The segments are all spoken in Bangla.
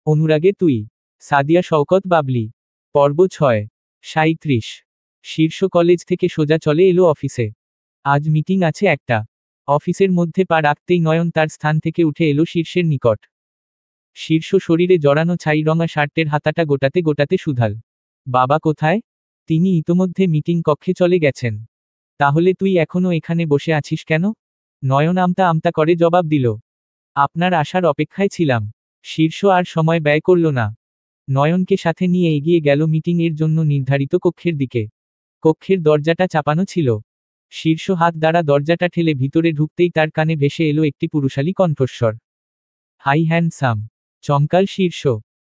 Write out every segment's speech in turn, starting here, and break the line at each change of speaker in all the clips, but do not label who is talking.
অনুরাগে তুই। সাদিয়া শওকত বাবলি। পর্ব 6। 37। শীর্ষ কলেজ থেকে সোজা চলে এলো অফিসে। আজ মিটিং আছে একটা। অফিসের মধ্যে পা রাখতেই নয়ন তার স্থান থেকে উঠে এলো শীর্ষের নিকট। শীর্ষ শরীরে জড়ানো ছাই রঙা শার্টের হাতাটা গোটাতে গোটাতে সুধাল। বাবা কোথায়? তিনি ইতোমধ্যে মিটিং কক্ষে চলে গেছেন। তাহলে তুই এখনো এখানে বসে আছিস কেন? নয়ন আমতা আমতা করে জবাব দিল। আপনার আসার অপেক্ষায় ছিলাম। শীর্ষ আর সময় ব্যয় করল না। নয়নকে সাথে নিয়ে এগিয়ে গেল মিটিং এর জন্য নির্ধারিত কক্ষের দিকে। কক্ষের দরজাটা চাপানো ছিল। শীর্ষ হাত দ্বারা দরজাটা ঠেলে ভিতরে ঢুকতেই তার কানে ভেসে এলো একটি পুরুষালী কণ্ঠস্বর। High handsome. চমকাল শীর্ষ।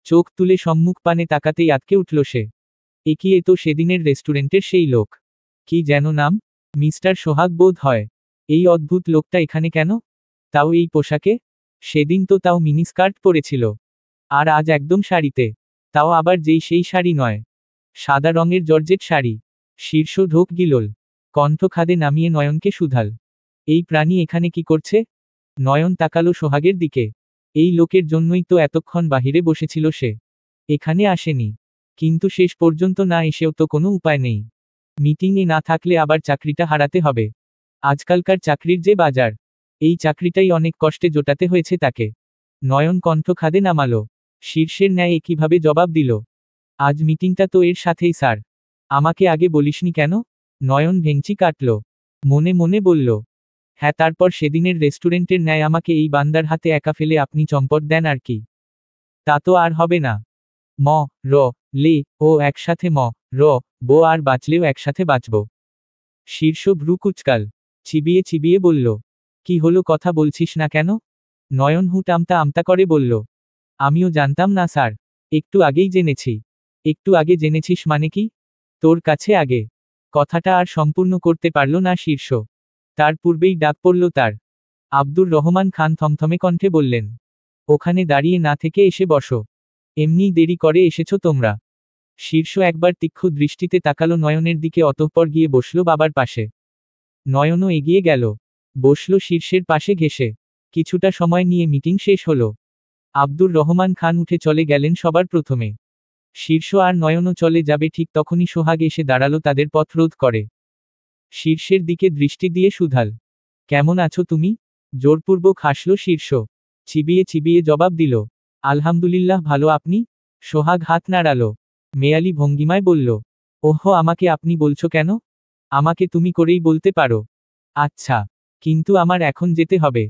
চোখ তুলে সম্মুখ পানে তাকাতেই আটকে উঠল সে। এ তো সেদিনের রেস্টুরেন্টের সেই লোক। কি যেন নাম? মিস্টার সোহাগ বোধ হয়। এই অদ্ভুত লোকটা এখানে কেন? তাও এই পোশাকে? সেদিন তো তাও মিনিস্কার্ট পরেছিল। আর আজ একদম শাড়িতে। তাও আবার সেই শাড়ি নয়। সাদা রঙের জর্জেট শাড়ি। শীর্ষ ঢোক গিলল। কণ্ঠ খাদে নামিয়ে নয়নকে শুধাল। এই প্রাণী এখানে কি করছে? নয়ন তাকালো সোহাগের দিকে। এই লোকের জন্যই তো এতক্ষণ বাহিরে বসেছিল সে। এখানে আসেনি। কিন্তু শেষ পর্যন্ত না এসেও তো কোনো উপায় নেই। মিটিংয়ে না থাকলে আবার চাকরিটা হারাতে হবে। আজকালকার চাকরির যে বাজার। এই চাকরিটাই অনেক কষ্টে জোটাতে হয়েছে তাকে। নয়ন কণ্ঠ খাদে নামালো। শীর্ষের ন্যায় কিভাবে জবাব দিল। আজ মিটিংটা তো এর সাথেই স্যার। আমাকে আগে বলিসনি কেন? নয়ন ভেঙচি কাটল। মনে মনে বলল। হ্যাঁ, তারপর সেদিনের রেস্টুরেন্টের ন্যায় আমাকে এই বান্দার হাতে একা ফেলে আপনি চম্পট দেন আর কি। তা তো আর হবে না। ম র লে ও একসাথে ম র বো আর বাঁচলেও একসাথে বাঁচব। শীর্ষ ভ্রু কুচকাল। চিবিয়ে চিবিয়ে বলল। কি হলো, কথা বলছিস না কেন? নয়ন হুট আমতা আমতা করে বলল। আমিও জানতাম না স্যার। একটু আগেই জেনেছি। একটু আগে জেনেছিস মানে কি? তোর কাছে আগে। কথাটা আর সম্পূর্ণ করতে পারল না শীর্ষ। তার পূর্বেই ডাক পড়ল তার। আব্দুর রহমান খান থমথমে কণ্ঠে বললেন। ওখানে দাঁড়িয়ে না থেকে এসে বসো। এমনিই দেরি করে এসেছো তোমরা। শীর্ষ একবার তীক্ষ্ণ দৃষ্টিতে তাকালো নয়নের দিকে, অতঃপর গিয়ে বসল বাবার পাশে। নয়নও এগিয়ে গেল। বসল শীর্ষের পাশে ঘেঁষে। কিছুটা সময় নিয়ে মিটিং শেষ হলো। আব্দুর রহমান খান উঠে চলে গেলেন সবার প্রথমে। শীর্ষ আর নয়নও চলে যাবে ঠিক তখনই সোহাগ এসে দাঁড়ালো তাদের পথ রোধ করে। শীর্ষের দিকে দৃষ্টি দিয়ে শুধাল। কেমন আছো তুমি? জোরপূর্বক হাসল শীর্ষ। চিবিয়ে চিবিয়ে জবাব দিল। আলহামদুলিল্লাহ ভালো, আপনি? সোহাগ হাত নাড়ালো। মেয়ালি ভঙ্গিমায় বলল। ওহো, আমাকে আপনি বলছো কেন? আমাকে তুমি করেই বলতে পারো। আচ্ছা। কিন্তু আমার এখন যেতে হবে।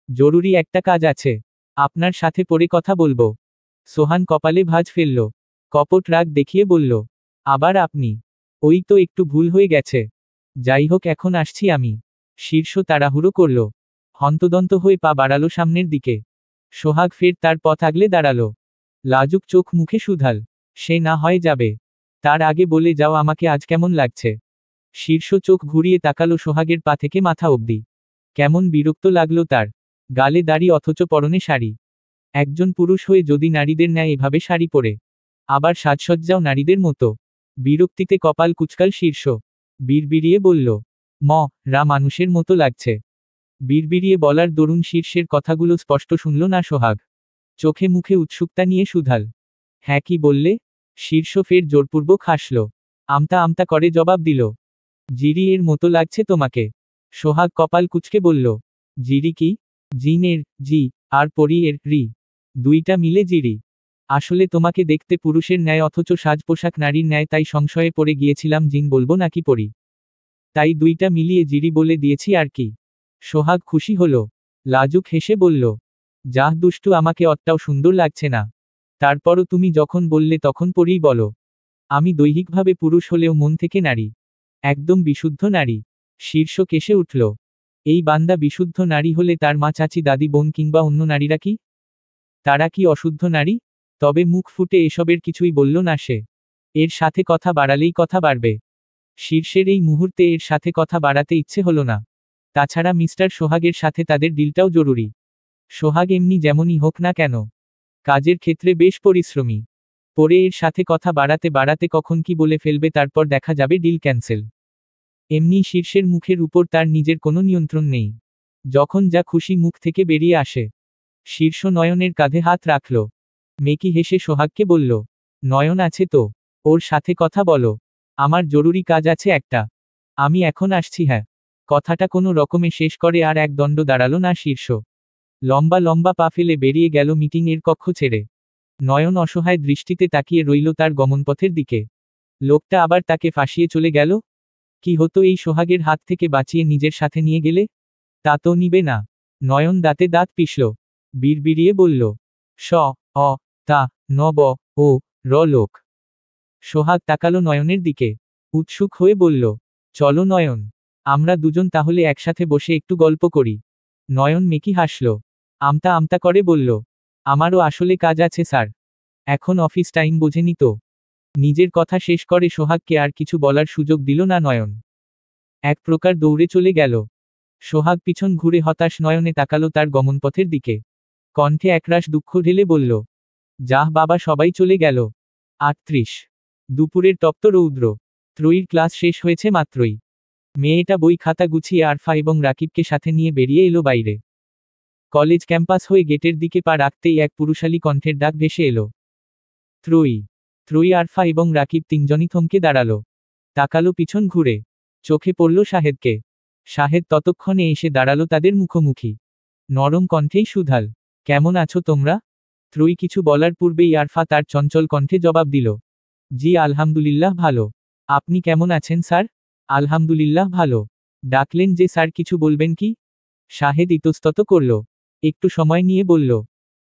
জরুরি একটা কাজ আছে। আপনার সাথে পরে কথা বলবো। সোহান কপালে ভাঁজ ফেলল। কপট রাগ দেখিয়ে বলল। আবার আপনি? ওই তো একটু ভুল হয়ে গেছে। যাই হোক, এখন আসছি আমি। শীর্ষ তাড়াহুড়ো করল। হন্তদন্ত হয়ে পা বাড়ালো সামনের দিকে। সোহাগ ফের তার পথ আগলে দাঁড়ালো। লাজুক চোখ মুখে শুধাল। সে না হয় যাবে। তার আগে বলে যাও আমাকে আজ কেমন লাগছে। শীর্ষ চোখ ঘুরিয়ে তাকালো সোহাগের পা থেকে মাথা অবধি। কেমন বিরক্ত লাগলো তার। গালে দাড়ি অথচ পরনে শাড়ি। একজন পুরুষ হয়ে যদি নারীদের ন্যায় এভাবে শাড়ি পরে, আবার সাজসজ্জাও নারীদের মতো। বিরক্তিতে কপাল কুচকাল শীর্ষ। বিড়বিড়িয়ে বলল। ম রা মানুষের মতো লাগছে। বিড়বিড়িয়ে বলার দরুন শীর্ষের কথাগুলো স্পষ্ট শুনল না সোহাগ। চোখে মুখে উৎসুকতা নিয়ে শুধাল। হ্যাঁ, কি বললে? শীর্ষ ফের জোরপূর্বক হাসল। আমতা আমতা করে জবাব দিল। জিরি এর মতো লাগছে তোমাকে। সোহাগ কপাল কুঁচকে বলল। জিরি কি? জিনের জি আর পরি এর রি। দুইটা মিলে জিরি। আসলে তোমাকে দেখতে পুরুষের ন্যায় অথচ সাজ পোশাক নারীর ন্যায়, তাই সংশয়ে পড়ে গিয়েছিলাম জিন বলবো নাকি পরি। তাই দুইটা মিলিয়ে জিরি বলে দিয়েছি আর কি। সোহাগ খুশি হলো। লাজুক হেসে বলল। যাহ দুষ্টু, আমাকে অতটাও সুন্দর লাগছে না। তারপরও তুমি যখন বললে তখন পরেই বলো। আমি দৈহিকভাবে পুরুষ হলেও মন থেকে নারী। একদম বিশুদ্ধ নারী। শীর্ষ কেসে উঠল। এই বান্দা বিশুদ্ধ নারী হলে তার মা, চাচি, দাদি, বোন কিংবা অন্য নারীরা কি? তারা কি অশুদ্ধ নারী? তবে মুখ ফুটে এসবের কিছুই বলল না সে। এর সাথে কথা বাড়ালেই কথা বাড়বে। শীর্ষের এই মুহূর্তে এর সাথে কথা বাড়াতে ইচ্ছে হলো না। তাছাড়া মিস্টার সোহাগের সাথে তাদের ডিলটাও জরুরি। সোহাগ এমনি যেমনই হোক না কেন, কাজের ক্ষেত্রে বেশ পরিশ্রমী। পরে এর সাথে কথা বাড়াতে বাড়াতে কখন কি বলে ফেলবে, তারপর দেখা যাবে ডিল ক্যান্সেল। এমনি শীর্ষের মুখের উপর তার নিজের কোনো নিয়ন্ত্রণ নেই। যখন যা খুশি মুখ থেকে বেরিয়ে আসে। শীর্ষ নয়নের কাঁধে হাত রাখল। মেকি হেসে সোহাগকে বলল, নয়ন আছে তো, ওর সাথে কথা বলো। আমার জরুরি কাজ আছে একটা। আমি এখন আসছি। হ্যাঁ। কথাটা কোনো রকমে শেষ করে আর এক দণ্ড দাঁড়ালো না শীর্ষ। লম্বা লম্বা পা ফেলে বেরিয়ে গেল মিটিং এর কক্ষ ছেড়ে। নয়ন অসহায় দৃষ্টিতে তাকিয়ে রইল তার গমনপথের দিকে। লোকটা আবার তাকে ফাঁসিয়ে চলে গেল। কি হতো এই সোহাগের হাত থেকে বাঁচিয়ে নিজের সাথে নিয়ে গেলে? তা তো নিবে না। নয়ন দাঁতে দাঁত পিষল। বিড়বিড়িয়ে বলল, স, অ, তা, ন, ব, ও, র লোক। সোহাগ তাকালো নয়নের দিকে। উৎসুক হয়ে বলল, চলো নয়ন, আমরা দুজন তাহলে একসাথে বসে একটু গল্প করি। নয়ন মেকি হাসল। আমতা আমতা করে বলল, আমারও আসলে কাজ আছে স্যার। এখন অফিস টাইম বোঝেনি তো। নিজের কথা শেষ করে সোহাগকে আর কিছু বলার সুযোগ দিল না নয়ন। এক প্রকার দৌড়ে চলে গেল। সোহাগ পিছন ঘুরে হতাশ নয়নে তাকালো তার গমনপথের দিকে। কণ্ঠে একরাশ দুঃখ ঢেলে বলল, যাহ বাবা, সবাই চলে গেল। ৩৮। দুপুরের তপ্ত রৌদ্র। ত্রয়ীর ক্লাস শেষ হয়েছে মাত্রই। মেয়েটা বই খাতা গুছিয়ে আরফা এবং রাকিবকে সাথে নিয়ে বেরিয়ে এলো বাইরে। কলেজ ক্যাম্পাস হয়ে গেটের দিকে পা রাখতেই এক পুরুষালী কণ্ঠের ডাক ভেসে এলো, ত্রয়ী। ত্রয়ী, আরফা এবং রাকিব তিনজনই থমকে দাঁড়ালো। তাকালো পিছন ঘুরে। চোখে পড়ল শাহেদকে। শাহেদ ততক্ষণে এসে দাঁড়ালো তাদের মুখোমুখি। নরম কণ্ঠেই সুধাল, কেমন আছো তোমরা? ত্রয়ী কিছু বলার পূর্বেই আরফা তার চঞ্চল কণ্ঠে জবাব দিল, জি আলহামদুলিল্লাহ ভালো। আপনি কেমন আছেন স্যার? আলহামদুলিল্লাহ ভালো। ডাকলেন যে স্যার, কিছু বলবেন কি? শাহেদ ইতস্তত করল। একটু সময় নিয়ে বলল,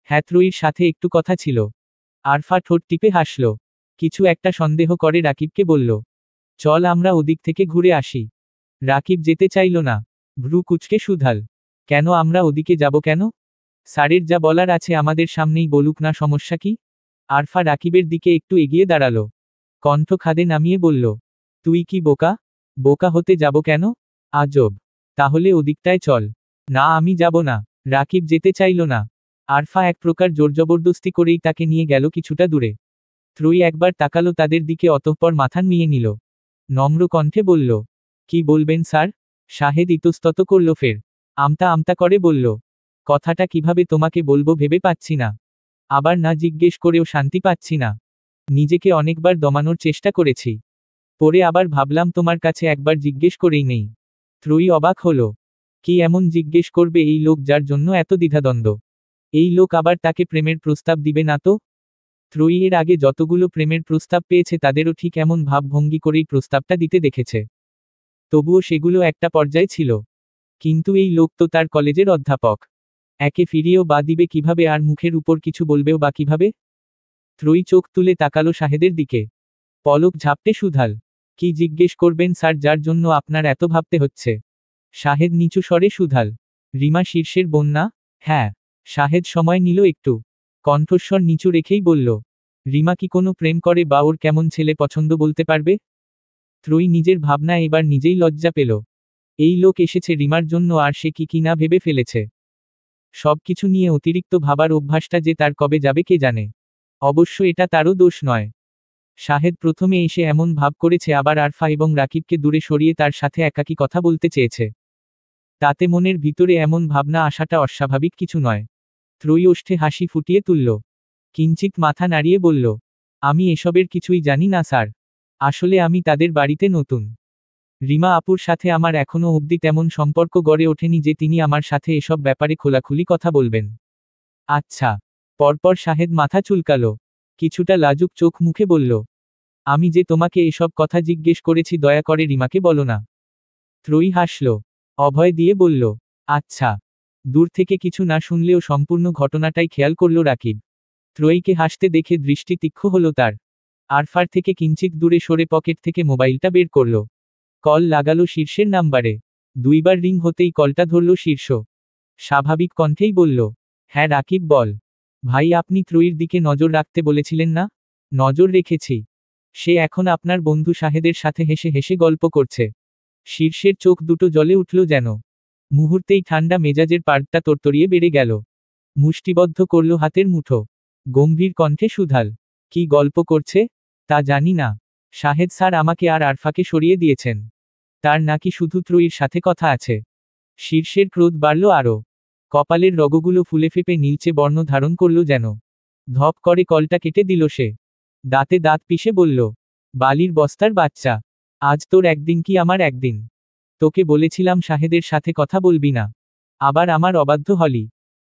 হ্যাঁ ত্রয়ীর সাথে একটু কথা ছিল। আরফা ঠোঁট টিপে হাসল। কিছু একটা সন্দেহ করে রাকিবকে বলল, চল আমরা ওদিক থেকে ঘুরে আসি। রাকিব যেতে চাইল না। ভ্রু কুচকে সুধাল, কেন, আমরা ওদিকে যাব কেন? স্যারের যা বলার আছে আমাদের সামনেই বলুক না, সমস্যা কি? আরফা রাকিবের দিকে একটু এগিয়ে দাঁড়ালো। কণ্ঠ খাদে নামিয়ে বলল, তুই কি বোকা? বোকা হতে যাব কেন? আজব। তাহলে ওদিকটায় চল। না, আমি যাব না। রাকিব যেতে চাইল না। আরফা এক প্রকার জোরজবরদস্তি করেই তাকে নিয়ে গেল কিছুটা দূরে। ত্রয়ী একবার তাকালো তাদের দিকে, অতঃপর মাথা নুইয়ে নিল। নম্র কণ্ঠে বলল, কি বলবেন স্যার? শাহেদ ইতস্তত করল ফের। আমতা আমতা করে বলল, কথাটা কিভাবে তোমাকে বলবো ভেবে পাচ্ছি না। আবার না জিজ্ঞেস করেও শান্তি পাচ্ছি না। নিজেকে অনেকবার দমানোর চেষ্টা করেছি। পরে আবার ভাবলাম তোমার কাছে একবার জিজ্ঞেস করেই নেই। ত্রয়ী অবাক হলো। কি এমন জিজ্ঞেস করবে এই লোক যার জন্য এত দ্বিধাদ্বন্দ্ব? এই লোক আবার তাকে প্রেমের প্রস্তাব দিবে না তো? ত্রয়ী এর আগে যতগুলো প্রেমের প্রস্তাব পেয়েছে তাদেরও ঠিক এমন ভাবভঙ্গি করেই প্রস্তাবটা দিতে দেখেছে। তবুও সেগুলো একটা পর্যায়ে ছিল। কিন্তু এই লোক তো তার কলেজের অধ্যাপক। একে ফিরিয়েও বা দিবে কিভাবে, আর মুখের উপর কিছু বলবেও বা কিভাবে? ত্রয়ী চোখ তুলে তাকালো শাহেদের দিকে। পলক ঝাপটে সুধাল, কি জিজ্ঞেস করবেন স্যার যার জন্য আপনার এত ভাবতে হচ্ছে? শাহেদ নিচু স্বরে সুধাল, রিমা শীর্ষের বন্যা? হ্যাঁ। শাহেদ সময় নিল একটু। কণ্ঠস্বর নিচু রেখেই বলল, রিমা কি কোনো প্রেম করে বা ওর কেমন ছেলে পছন্দ বলতে পারবে? ত্রয়ী নিজের ভাবনা এবার নিজেই লজ্জা পেল। এই লোক এসেছে রিমার জন্য, আর সে কি কি না ভেবে ফেলেছে। সবকিছু নিয়ে অতিরিক্ত ভাবার অভ্যাসটা যে তার কবে যাবে কে জানে। অবশ্য এটা তারও দোষ নয়। শাহেদ প্রথমে এসে এমন ভাব করেছে, আবার আরফা এবং রাকিবকে দূরে সরিয়ে তার সাথে একাকী কথা বলতে চেয়েছে। তাতে মনের ভিতরে এমন ভাবনা আসাটা অস্বাভাবিক কিছু নয়। ত্রয়ী ওষ্ঠে হাসি ফুটিয়ে তুলল। কিঞ্চিত মাথা নাড়িয়ে বলল, আমি এসবের কিছুই জানি না স্যার। আসলে আমি তাদের বাড়িতে নতুন। রিমা আপুর সাথে আমার এখনো অবধি তেমন সম্পর্ক গড়ে ওঠেনি যে তিনি আমার সাথে এসব ব্যাপারে খোলাখুলি কথা বলবেন। আচ্ছা। পরপর শাহেদ মাথা চুলকালো। কিছুটা লাজুক চোখ মুখে বলল, আমি যে তোমাকে এসব কথা জিজ্ঞেস করেছি দয়া করে রিমাকে বলো না। ত্রয়ী হাসল। অভয় দিয়ে বলল, আচ্ছা। দূর থেকে কিছু না শুনলেও সম্পূর্ণ ঘটনাটাই খেয়াল করল রাকিব। ত্রয়ীকে হাসতে দেখে দৃষ্টি তীক্ষ্ণ হলো তার। আরফার থেকে কিঞ্চিত দূরে সরে পকেট থেকে মোবাইলটা বের করল। কল লাগালো শীর্ষের নাম্বারে। দুইবার রিং হতেই কলটা ধরল শীর্ষ। স্বাভাবিক কণ্ঠেই বলল, হ্যাঁ রাকিব বল। ভাই, আপনি ত্রয়ীর দিকে নজর রাখতে বলেছিলেন না? নজর রেখেছি। সে এখন আপনার বন্ধু শাহেদের সাথে হেসে হেসে গল্প করছে। শীর্ষের চোখ দুটো জ্বলে উঠল যেন। মুহূর্তেই ঠান্ডা মেজাজের পার্টটা তরতরিয়ে বেড়ে গেল। মুষ্টিবদ্ধ করল হাতের মুঠো। গম্ভীর কণ্ঠে সুধাল, কি গল্প করছে? তা জানি না। শাহেদ স্যার আমাকে আর আরফাকে সরিয়ে দিয়েছেন। তার নাকি শুধু ত্রয়ীর সাথে কথা আছে। শীর্ষের ক্রোধ বাড়ল আরও। কপালের রগগুলো ফুলে ফেপে নীলচে বর্ণ ধারণ করল যেন। ধপ করে কলটা কেটে দিল সে। দাঁতে দাঁত পিষে বলল, বালির বস্তার বাচ্চা, আজ তোর একদিন কি আমার একদিন। তোকে বলেছিলাম শাহেদের সাথে কথা বলবি না, আবার আমার অবাধ্য হলি।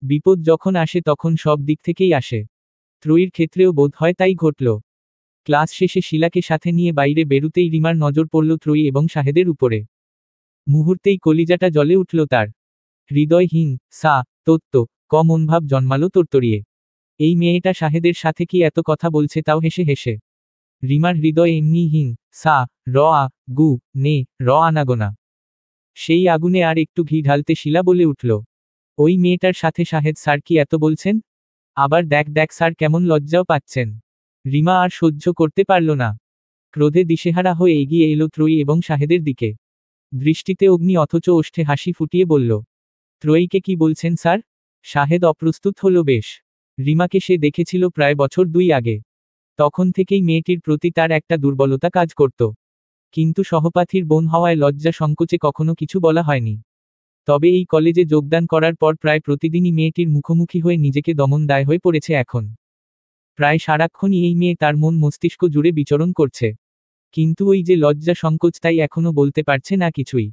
বিপদ যখন আসে তখন সব দিক থেকেই আসে। ত্রয়ীর ক্ষেত্রেও বোধ হয় তাই ঘটল। ক্লাস শেষে শিলাকে সাথে নিয়ে বাইরে বেরুতেই রিমার নজর পড়ল ত্রয়ী এবং শাহেদের উপরে। মুহূর্তেই কলিজাটা জ্বলে উঠল তার। হৃদয়হীন সা তত্ত্ব ক মনভাব জন্মালো তরতরিয়ে। এই মেয়েটা শাহেদের সাথে কি এত কথা বলছে, তাও হেসে হেসে। রিমার হৃদয় এমনি হীন সা র আ গু নে র আনাগোনা। সেই আগুনে আর একটু ঘি ঢালতে শিলা বলে উঠল, ওই মেয়েটার সাথে শাহেদ স্যার কি এত বলছেন? আবার দেখ দেখ স্যার কেমন লজ্জাও পাচ্ছেন। রিমা আর সহ্য করতে পারল না। ক্রোধে দিশেহারা হয়ে এগিয়ে এলো ত্রয়ী এবং শাহেদের দিকে। দৃষ্টিতে অগ্নি অথচ ওষ্ঠে হাসি ফুটিয়ে বলল, ত্রয়ীকে কি বলছেন স্যার? শাহেদ অপ্রস্তুত হল বেশ। রিমাকে সে দেখেছিল প্রায় বছর 2 আগে। তখন থেকেই মেয়েটির প্রতি তার একটা দুর্বলতা কাজ করত। কিন্তু সহপাঠীর বোন হওয়ায় লজ্জা সংকোচে কখনো কিছু বলা হয়নি। তবে এই কলেজে যোগদান করার পর প্রায় প্রতিদিনই মেয়েটির মুখোমুখি হয়ে নিজেকে দমন দায় হয়ে পড়েছে এখন। প্রায় সারাক্ষণই এই মেয়ে তার মন মস্তিষ্ক জুড়ে বিচরণ করছে। কিন্তু ওই যে লজ্জা সংকোচ, তাই এখনো বলতে পারছে না কিছুই।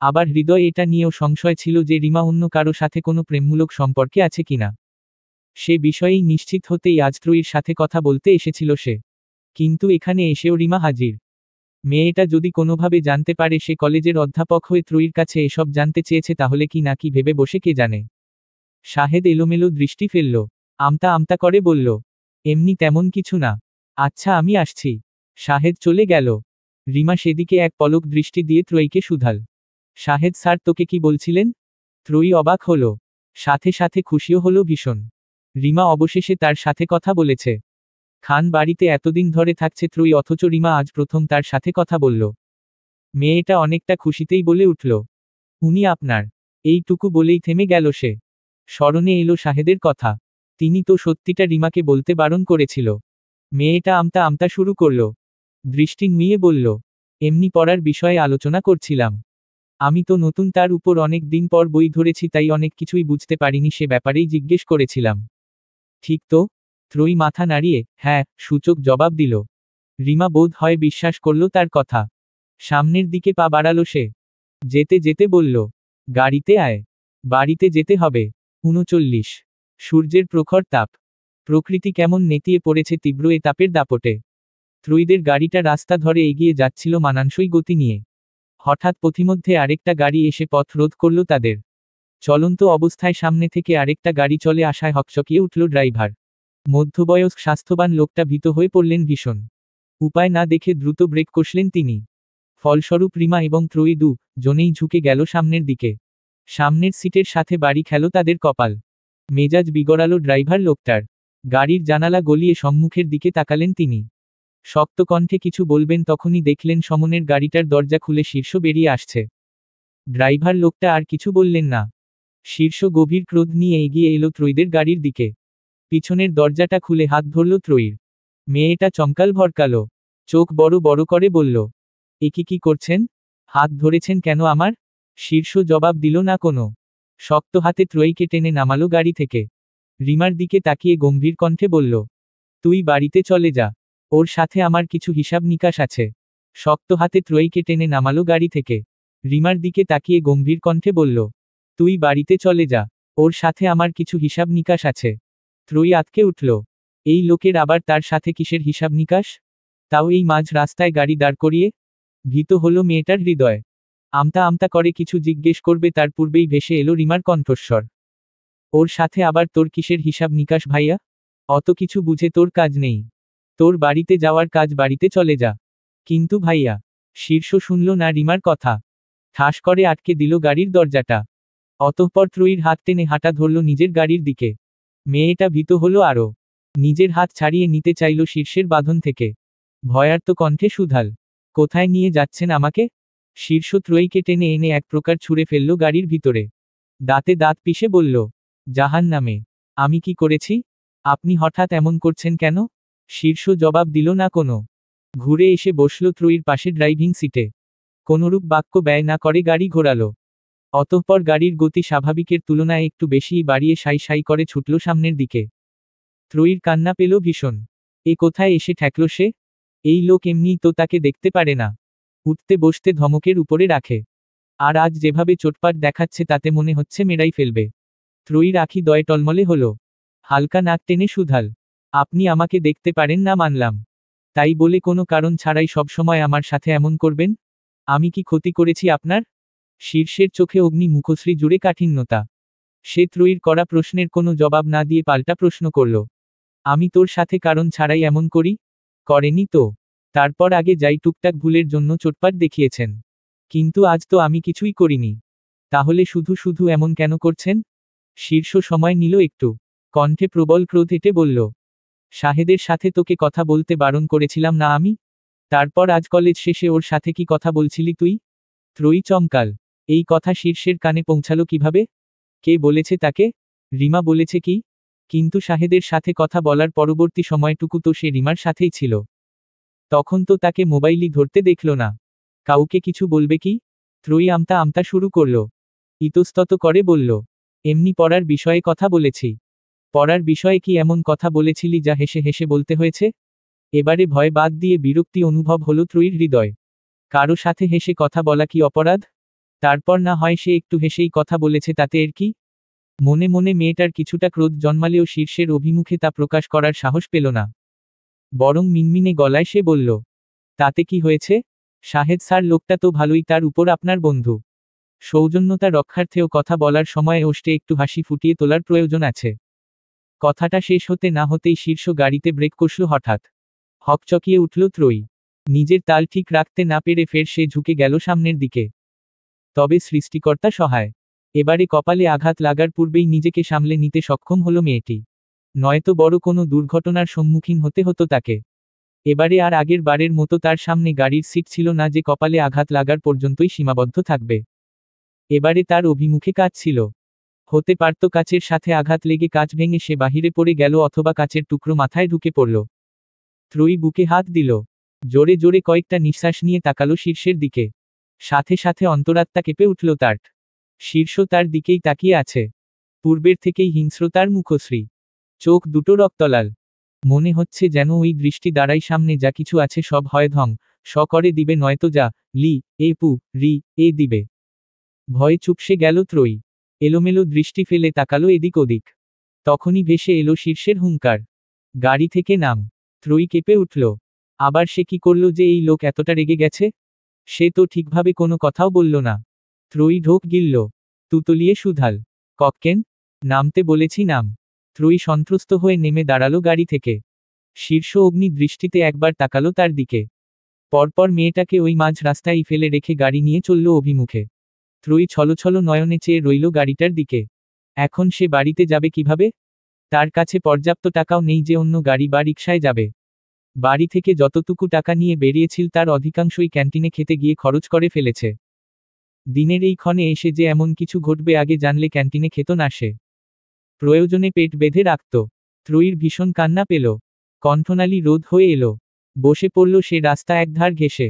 আবার হৃদয় এটা নিয়েও সংশয় ছিল যে রিমা অন্য কারো সাথে কোনো প্রেমমূলক সম্পর্কে আছে কিনা। সে বিষয়েই নিশ্চিত হতেই আজ ত্রয়ীর সাথে কথা বলতে এসেছিল সে। কিন্তু এখানে এসেও রিমা হাজির। মেয়েটা যদি কোনোভাবে জানতে পারে সে কলেজের অধ্যাপক হয়ে ত্রয়ীর কাছে এসব জানতে চেয়েছে, তাহলে কি না কি ভেবে বসে কে জানে। শাহেদ এলোমেলো দৃষ্টি ফেলল, আমতা আমতা করে বলল, এমনি তেমন কিছু না। আচ্ছা আমি আসছি। শাহেদ চলে গেল। রিমা সেদিকে এক পলক দৃষ্টি দিয়ে ত্রয়ীকে শুধাল, শাহেদ স্যার তোকে কি বলছিলেন? ত্রয়ী অবাক হলো, সাথে সাথে খুশিও হলো ভীষণ। রিমা অবশেষে তার সাথে কথা বলেছে। খান বাড়িতে এতদিন ধরে থাকছে ত্রয়ী, অথচ রিমা আজ প্রথম তার সাথে কথা বলল। মেয়েটা অনেকটা খুশিতেই বলে উঠল, উনি আপনার। এইটুকু বলেই থেমে গেল সে। স্মরণে এলো শাহেদের কথা। তিনি তো সত্যিটা রিমাকে বলতে বারণ করেছিল। মেয়েটা আমতা আমতা শুরু করল। দৃষ্টি নুইয়ে বলল, এমনি পড়ার বিষয়ে আলোচনা করছিলাম। আমি তো নতুন, তার উপর অনেক দিন পর বই ধরেছি, তাই অনেক কিছুই বুঝতে পারিনি, সে ব্যাপারেই জিজ্ঞেস করেছিলাম। ঠিক তো? ত্রয়ী মাথা নাড়িয়ে হ্যাঁ সূচক জবাব দিল। রিমা বোধ হয় বিশ্বাস করল তার কথা। সামনের দিকে পা বাড়ালো সে। যেতে যেতে বলল, গাড়িতে আয়। বাড়িতে যেতে হবে। 39। সূর্যের প্রখর তাপ। প্রকৃতি কেমন নেতিয়ে পড়েছে তীব্র এ তাপের দাপটে। ত্রয়ীদের গাড়িটা রাস্তা ধরে এগিয়ে যাচ্ছিল মানানসই গতি নিয়ে। হঠাৎ পথিমধ্যে আরেকটা গাড়ি এসে পথ রোধ করল তাদের। চলন্ত অবস্থায় সামনে থেকে আরেকটা গাড়ি চলে আসায় হকচকিয়ে উঠল ড্রাইভার। মধ্যবয়স্ক স্বাস্থ্যবান লোকটা ভীত হয়ে পড়লেন ভীষণ। উপায় না দেখে দ্রুত ব্রেক কষলেন তিনি। ফলস্বরূপ রিমা এবং ত্রয়ী জনেই ঝুঁকে গেল সামনের দিকে। সামনের সিটের সাথে বাড়ি খেল তাদের কপাল। মেজাজ বিগড়ালো ড্রাইভার লোকটার। গাড়ির জানালা গলিয়ে সম্মুখের দিকে তাকালেন তিনি। শক্ত কণ্ঠে কিছু বলবেন, তখনই দেখলেন সমনের গাড়িটার দরজা খুলে শীর্ষ বেরিয়ে আসছে। ড্রাইভার লোকটা আর কিছু বললেন না। শীর্ষ গভীর ক্রোধ নিয়ে এগিয়ে এলো ত্রয়ীদের গাড়ির দিকে। পিছনের দরজাটা খুলে হাত ধরল ত্রয়ীর। মেয়েটা চমকাল ভরকালো। চোখ বড় বড় করে বলল, এ কি করছেন? হাত ধরেছেন কেন আমার? শীর্ষ জবাব দিল না কোনো। শক্ত হাতে ত্রয়ীকে টেনে নামালো গাড়ি থেকে। রিমার দিকে তাকিয়ে গম্ভীর কণ্ঠে বলল, তুই বাড়িতে চলে যা। ওর সাথে আমার কিছু হিসাব নিকাশ আছে। শক্ত হাতে ত্রয়ীকে টেনে নামালো গাড়ি থেকে। রিমার দিকে তাকিয়ে গম্ভীর কণ্ঠে বলল, তুই বাড়িতে চলে যা। ওর সাথে আমার কিছু হিসাব নিকাশ আছে। ত্রয়ী আঁতকে উঠল। এই লোকের আবার তার সাথে কিসের হিসাব নিকাশ? তাও এই মাঝ রাস্তায় গাড়ি দাঁড় করিয়ে? ভীত হলো মেয়েটার হৃদয়। আমতা আমতা করে কিছু জিজ্ঞেস করবে তার পূর্বেই ভেসে এলো রিমার কণ্ঠস্বর, ওর সাথে আবার তোর কিসের হিসাব নিকাশ ভাইয়া? অত কিছু বুঝে তোর কাজ নেই। তোর বাড়িতে যাওয়ার কাজ, বাড়িতে চলে যা। কিন্তু ভাইয়া। শীর্ষ শুনল না রিমার কথা। ঠাস করে আটকে দিল গাড়ির দরজাটা। অতঃপর ত্রয়ীর হাত টেনে হাঁটা ধরল নিজের গাড়ির দিকে। মেয়েটা ভীত হলো আরও। নিজের হাত ছাড়িয়ে নিতে চাইল শীর্ষের বাঁধন থেকে। ভয়ার্ত কণ্ঠে শুধাল, কোথায় নিয়ে যাচ্ছেন আমাকে? শীর্ষ ত্রয়ীকে টেনে এনে এক প্রকার ছুঁড়ে ফেলল গাড়ির ভিতরে। দাঁতে দাঁত পিষে বলল, জাহান্নামে। আমি কি করেছি? আপনি হঠাৎ এমন করছেন কেন? শীর্ষ জবাব দিল না কোনো। ঘুরে এসে বসল ত্রয়ীর পাশে ড্রাইভিং সিটে। কোনরূপ বাক্য ব্যয় না করে গাড়ি ঘোরালো। অতঃপর গাড়ির গতি স্বাভাবিকের তুলনায় একটু বেশিই বাড়িয়ে সাই সাই করে ছুটল সামনের দিকে। ত্রয়ীর কান্না পেল ভীষণ। এ কোথায় এসে ঠেকল সে? এই লোক এমনিই তো তাকে দেখতে পারে না। উঠতে বসতে ধমকের উপরে রাখে। আর আজ যেভাবে চোটপাট দেখাচ্ছে তাতে মনে হচ্ছে মেরাই ফেলবে। ত্রয়ীর আখি দয়ে টলমলে হলো। হালকা নাক টেনে সুধাল। আপনি আমাকে দেখতে পারেন না মানলাম। তাই বলে কোনো কারণ ছাড়াই সবসময় আমার সাথে এমন করবেন? আমি কি ক্ষতি করেছি আপনার? শীর্ষের চোখে অগ্নি মুখশ্রী জুড়ে কাঠিন্যতা। সে ত্রয়ীর করা প্রশ্নের কোনো জবাব না দিয়ে পাল্টা প্রশ্ন করল। আমি তোর সাথে কারণ ছাড়াই এমন করি? করেনি তো। তারপর আগে যাই টুকটাক ভুলের জন্য চোটপাট দেখিয়েছেন। কিন্তু আজ তো আমি কিছুই করিনি। তাহলে শুধু শুধু এমন কেন করছেন? শীর্ষ সময় নিল একটু। কণ্ঠে প্রবল ক্রোধ এঁটে বলল। শাহেদের সাথে তোকে কথা বলতে বারণ করেছিলাম না আমি? তারপর আজ কলেজ শেষে ওর সাথে কি কথা বলছিলি তুই? ত্রয়ী চমকাল। এই কথা শীর্ষের কানে পৌঁছালো কিভাবে? কে বলেছে তাকে? রিমা বলেছে কি? কিন্তু শাহেদের সাথে কথা বলার পরবর্তী সময়টুকু তো সে রিমার সাথেই ছিল। তখন তো তাকে মোবাইলই ধরতে দেখল না। কাউকে কিছু বলবে কি? ত্রয়ী আমতা আমতা শুরু করল। ইতস্তত করে বলল। এমনি পড়ার বিষয়ে কথা বলেছি। পড়ার বিষয়ে কি এমন কথা বলেছিলি যা হেসে হেসে বলতে হয়েছে? এবারে ভয় বাদ দিয়ে বিরক্তি অনুভব হলো ত্রয়ীর হৃদয়। কারো সাথে হেসে কথা বলা কি অপরাধ? তারপর না হয় সে একটু হেসেই কথা বলেছে, তাতে এর কি? মনে মনে মেয়েটার কিছুটা ক্রোধ জন্মালেও শীর্ষের অভিমুখে তা প্রকাশ করার সাহস পেল না। বরং মিনমিনে গলায় সে বলল। তাতে কি হয়েছে? শাহেদ স্যার লোকটা তো ভালোই, তার উপর আপনার বন্ধু। সৌজন্যতা রক্ষার্থেও কথা বলার সময় ওষ্ঠে একটু হাসি ফুটিয়ে তোলার প্রয়োজন আছে। কথাটা শেষ হতে না হতেই শীর্ষ গাড়িতে ব্রেক কষল হঠাৎ। হকচকিয়ে উঠল ত্রয়ী। নিজের তাল ঠিক রাখতে না পেরে ফের সে ঝুঁকে গেল সামনের দিকে। তবে সৃষ্টিকর্তা সহায়। এবারে কপালে আঘাত লাগার পূর্বেই নিজেকে সামলে নিতে সক্ষম হলো মেয়েটি। নয়তো বড় কোনো দুর্ঘটনার সম্মুখীন হতে হতো তাকে। এবারে আর আগের বারের মতো তার সামনে গাড়ির সিট ছিল না যে কপালে আঘাত লাগার পর্যন্তই সীমাবদ্ধ থাকবে। এবারে তার অভিমুখে কাচ ছিল। হতে পারত কাচের সাথে আঘাত লেগে কাচ ভেঙে সে বাহিরে পড়ে গেল, অথবা কাচের টুকরো মাথায় ঢুকে পড়ল। ত্রয়ী বুকে হাত দিল। জোরে জোরে কয়েকটা নিঃশ্বাস নিয়ে তাকালো শীর্ষের দিকে। সাথে সাথে অন্তরাত্মা কেঁপে উঠল তার। শীর্ষ তার দিকেই তাকিয়ে আছে। পূর্বের থেকেই হিংস্র তার মুখশ্রী। চোখ দুটো রক্তলাল। মনে হচ্ছে যেন ওই দৃষ্টি দ্বারাই সামনে যা কিছু আছে সব হয় ধ্বং স করে দিবে, নয়তো যা লি এ পু রি এ দিবে। ভয়ে চুপসে গেল ত্রয়ী। এলোমেলো দৃষ্টি ফেলে তাকালো এদিক ওদিক। তখনই ভেসে এলো শীর্ষের হুঙ্কার। গাড়ি থেকে নাম। ত্রয়ী কেঁপে উঠল। আবার সে কি করল যে এই লোক এতটা রেগে গেছে? সে তো ঠিকভাবে কোনো কথাও বলল না। ত্রয়ী ঢোক গিলল। তুতলিয়ে সুধাল। কক্কেন? নামতে বলেছি নাম। ত্রয়ী সন্ত্রস্ত হয়ে নেমে দাঁড়ালো গাড়ি থেকে। শীর্ষ অগ্নি দৃষ্টিতে একবার তাকালো তার দিকে। পরপর মেয়েটাকে ওই মাঝ রাস্তায় ফেলে রেখে গাড়ি নিয়ে চলল অভিমুখে। ত্রয়ী ছলছল নয়নে চেয়ে রইল গাড়িটার দিকে। এখন সে বাড়িতে যাবে কিভাবে? তার কাছে পর্যাপ্ত টাকাও নেই যে অন্য গাড়ি বা রিকশায় যাবে। বাড়ি থেকে যতটুকু টাকা নিয়ে বেরিয়েছিল তার অধিকাংশই ক্যান্টিনে খেতে গিয়ে খরচ করে ফেলেছে। দিনের এই ক্ষণে এসে যে এমন কিছু ঘটবে আগে জানলে ক্যান্টিনে খেত না সে। প্রয়োজনে পেট বেঁধে রাখত। ত্রয়ীর ভীষণ কান্না পেল। কণ্ঠনালী রোধ হয়ে এলো। বসে পড়ল সে রাস্তা একধার ঘেঁষে।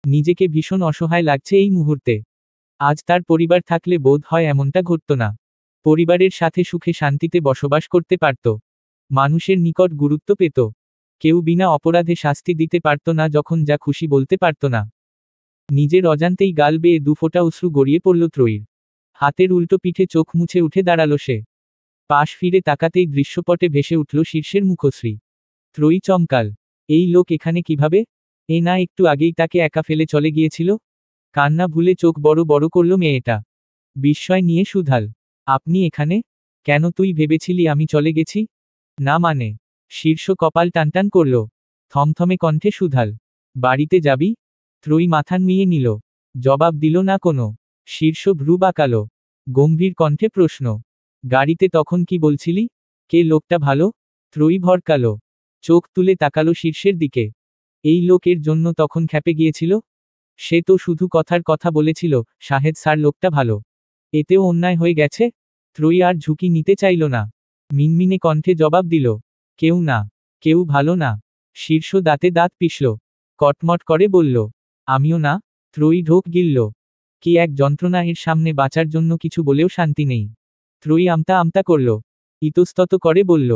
নিজেকে ভীষণ অসহায় লাগছে এই মুহূর্তে। আজ তার পরিবার থাকলে বোধ হয় এমনটা ঘটত না। পরিবারের সাথে সুখে শান্তিতে বসবাস করতে পারত। মানুষের নিকট গুরুত্ব পেত। কেউ বিনা অপরাধে শাস্তি দিতে পারত না, যখন যা খুশি বলতে পারত না। নিজের অজান্তেই গাল বেয়ে দুফোঁটা অশ্রু গড়িয়ে পড়ল ত্রয়ীর। হাতের উল্টো পিঠে চোখ মুছে উঠে দাঁড়ালো সে। পাশ ফিরে তাকাতেই দৃশ্যপটে ভেসে উঠল শীর্ষের মুখশ্রী। ত্রয়ী চমকাল। এই লোক এখানে কিভাবে? এ না একটু আগেই তাকে একা ফেলে চলে গিয়েছিল? কান্না ভুলে চোখ বড় বড় করল মেয়েটা। বিস্ময় নিয়ে সুধাল। আপনি এখানে? কেন, তুই ভেবেছিলি আমি চলে গেছি? না মানে? শীর্ষ কপাল টানটান করল। থমথমে কণ্ঠে সুধাল। বাড়িতে যাবি? ত্রয়ী মাথা নুইয়ে নিল। জবাব দিল না কোনো। শীর্ষ ভ্রু বাঁকালো। গম্ভীর কণ্ঠে প্রশ্ন। গাড়িতে তখন কি বলছিলি? কে লোকটা ভালো? ত্রয়ী ভরকালো। চোখ তুলে তাকালো শীর্ষের দিকে। এই লোকের জন্য তখন খেপে গিয়েছিল? সে তো শুধু কথার কথা বলেছিল, শাহেদ স্যার লোকটা ভালো। এতেও অন্যায় হয়ে গেছে? ত্রয়ী আর ঝুঁকি নিতে চাইল না। মিনমিনে কণ্ঠে জবাব দিল। কেউ না। কেউ ভালো না। শীর্ষ দাঁতে দাঁত পিষল। কটমট করে বলল। আমিও না। ত্রয়ী ঢোক গিলল। কি এক যন্ত্রণা, এর সামনে বাঁচার জন্য কিছু বলেও শান্তি নেই। ত্রয়ী আমতা আমতা করল। ইতস্তত করে বলল।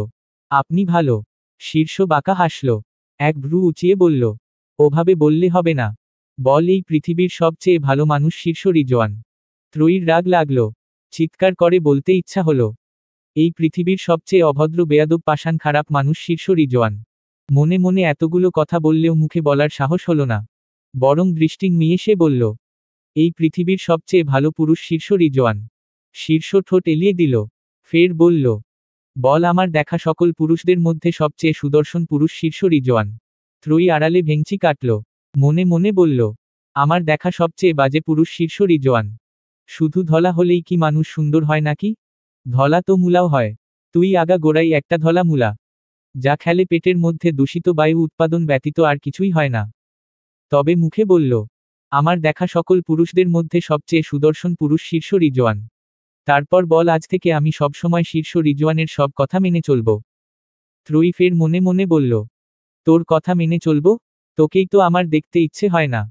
আপনি ভালো। শীর্ষ বাঁকা হাসল। এক ভ্রু উঁচিয়ে বলল, ওভাবে বললে হবে না। বল এই পৃথিবীর সবচেয়ে ভালো মানুষ শীর্ষ রিজওয়ান। ত্রয়ীর রাগ লাগল। চিৎকার করে বলতে ইচ্ছা হলো, এই পৃথিবীর সবচেয়ে অভদ্র বেয়াদব পাষাণ খারাপ মানুষ শীর্ষ রিজওয়ান। মনে মনে এতগুলো কথা বললেও মুখে বলার সাহস হলো না। বরং দৃষ্টি নুইয়ে সে বলল, এই পৃথিবীর সবচেয়ে ভালো পুরুষ শীর্ষ রিজওয়ান। শীর্ষ ঠোঁট এলিয়ে দিল। ফের বলল, বল আমার দেখা সকল পুরুষদের মধ্যে সবচেয়ে সুদর্শন পুরুষ শীর্ষ রিজওয়ান। ত্রয়ী আড়ালে ভেঙচি কাটল। মনে মনে বলল, আমার দেখা সবচেয়ে বাজে পুরুষ শীর্ষ রিজওয়ান। শুধু ধলা হলেই কি মানুষ সুন্দর হয় নাকি? ধলা তো মূলাও হয়। তুই আগা গোড়াই একটা ধলা মূলা, যা খেলে পেটের মধ্যে দূষিত বায়ু উৎপাদন ব্যতীত আর কিছুই হয় না। তবে মুখে বলল, আমার দেখা সকল পুরুষদের মধ্যে সবচেয়ে সুদর্শন পুরুষ শীর্ষ রিজওয়ান। তারপর বল আজ থেকে আমি সবসময় শীর্ষ রিজওয়ানের সব কথা মেনে চলব। ত্রয়ী ফের মনে মনে বলল, তোর কথা মেনে চলব? তোকেই তো আমার দেখতে ইচ্ছে হয় না।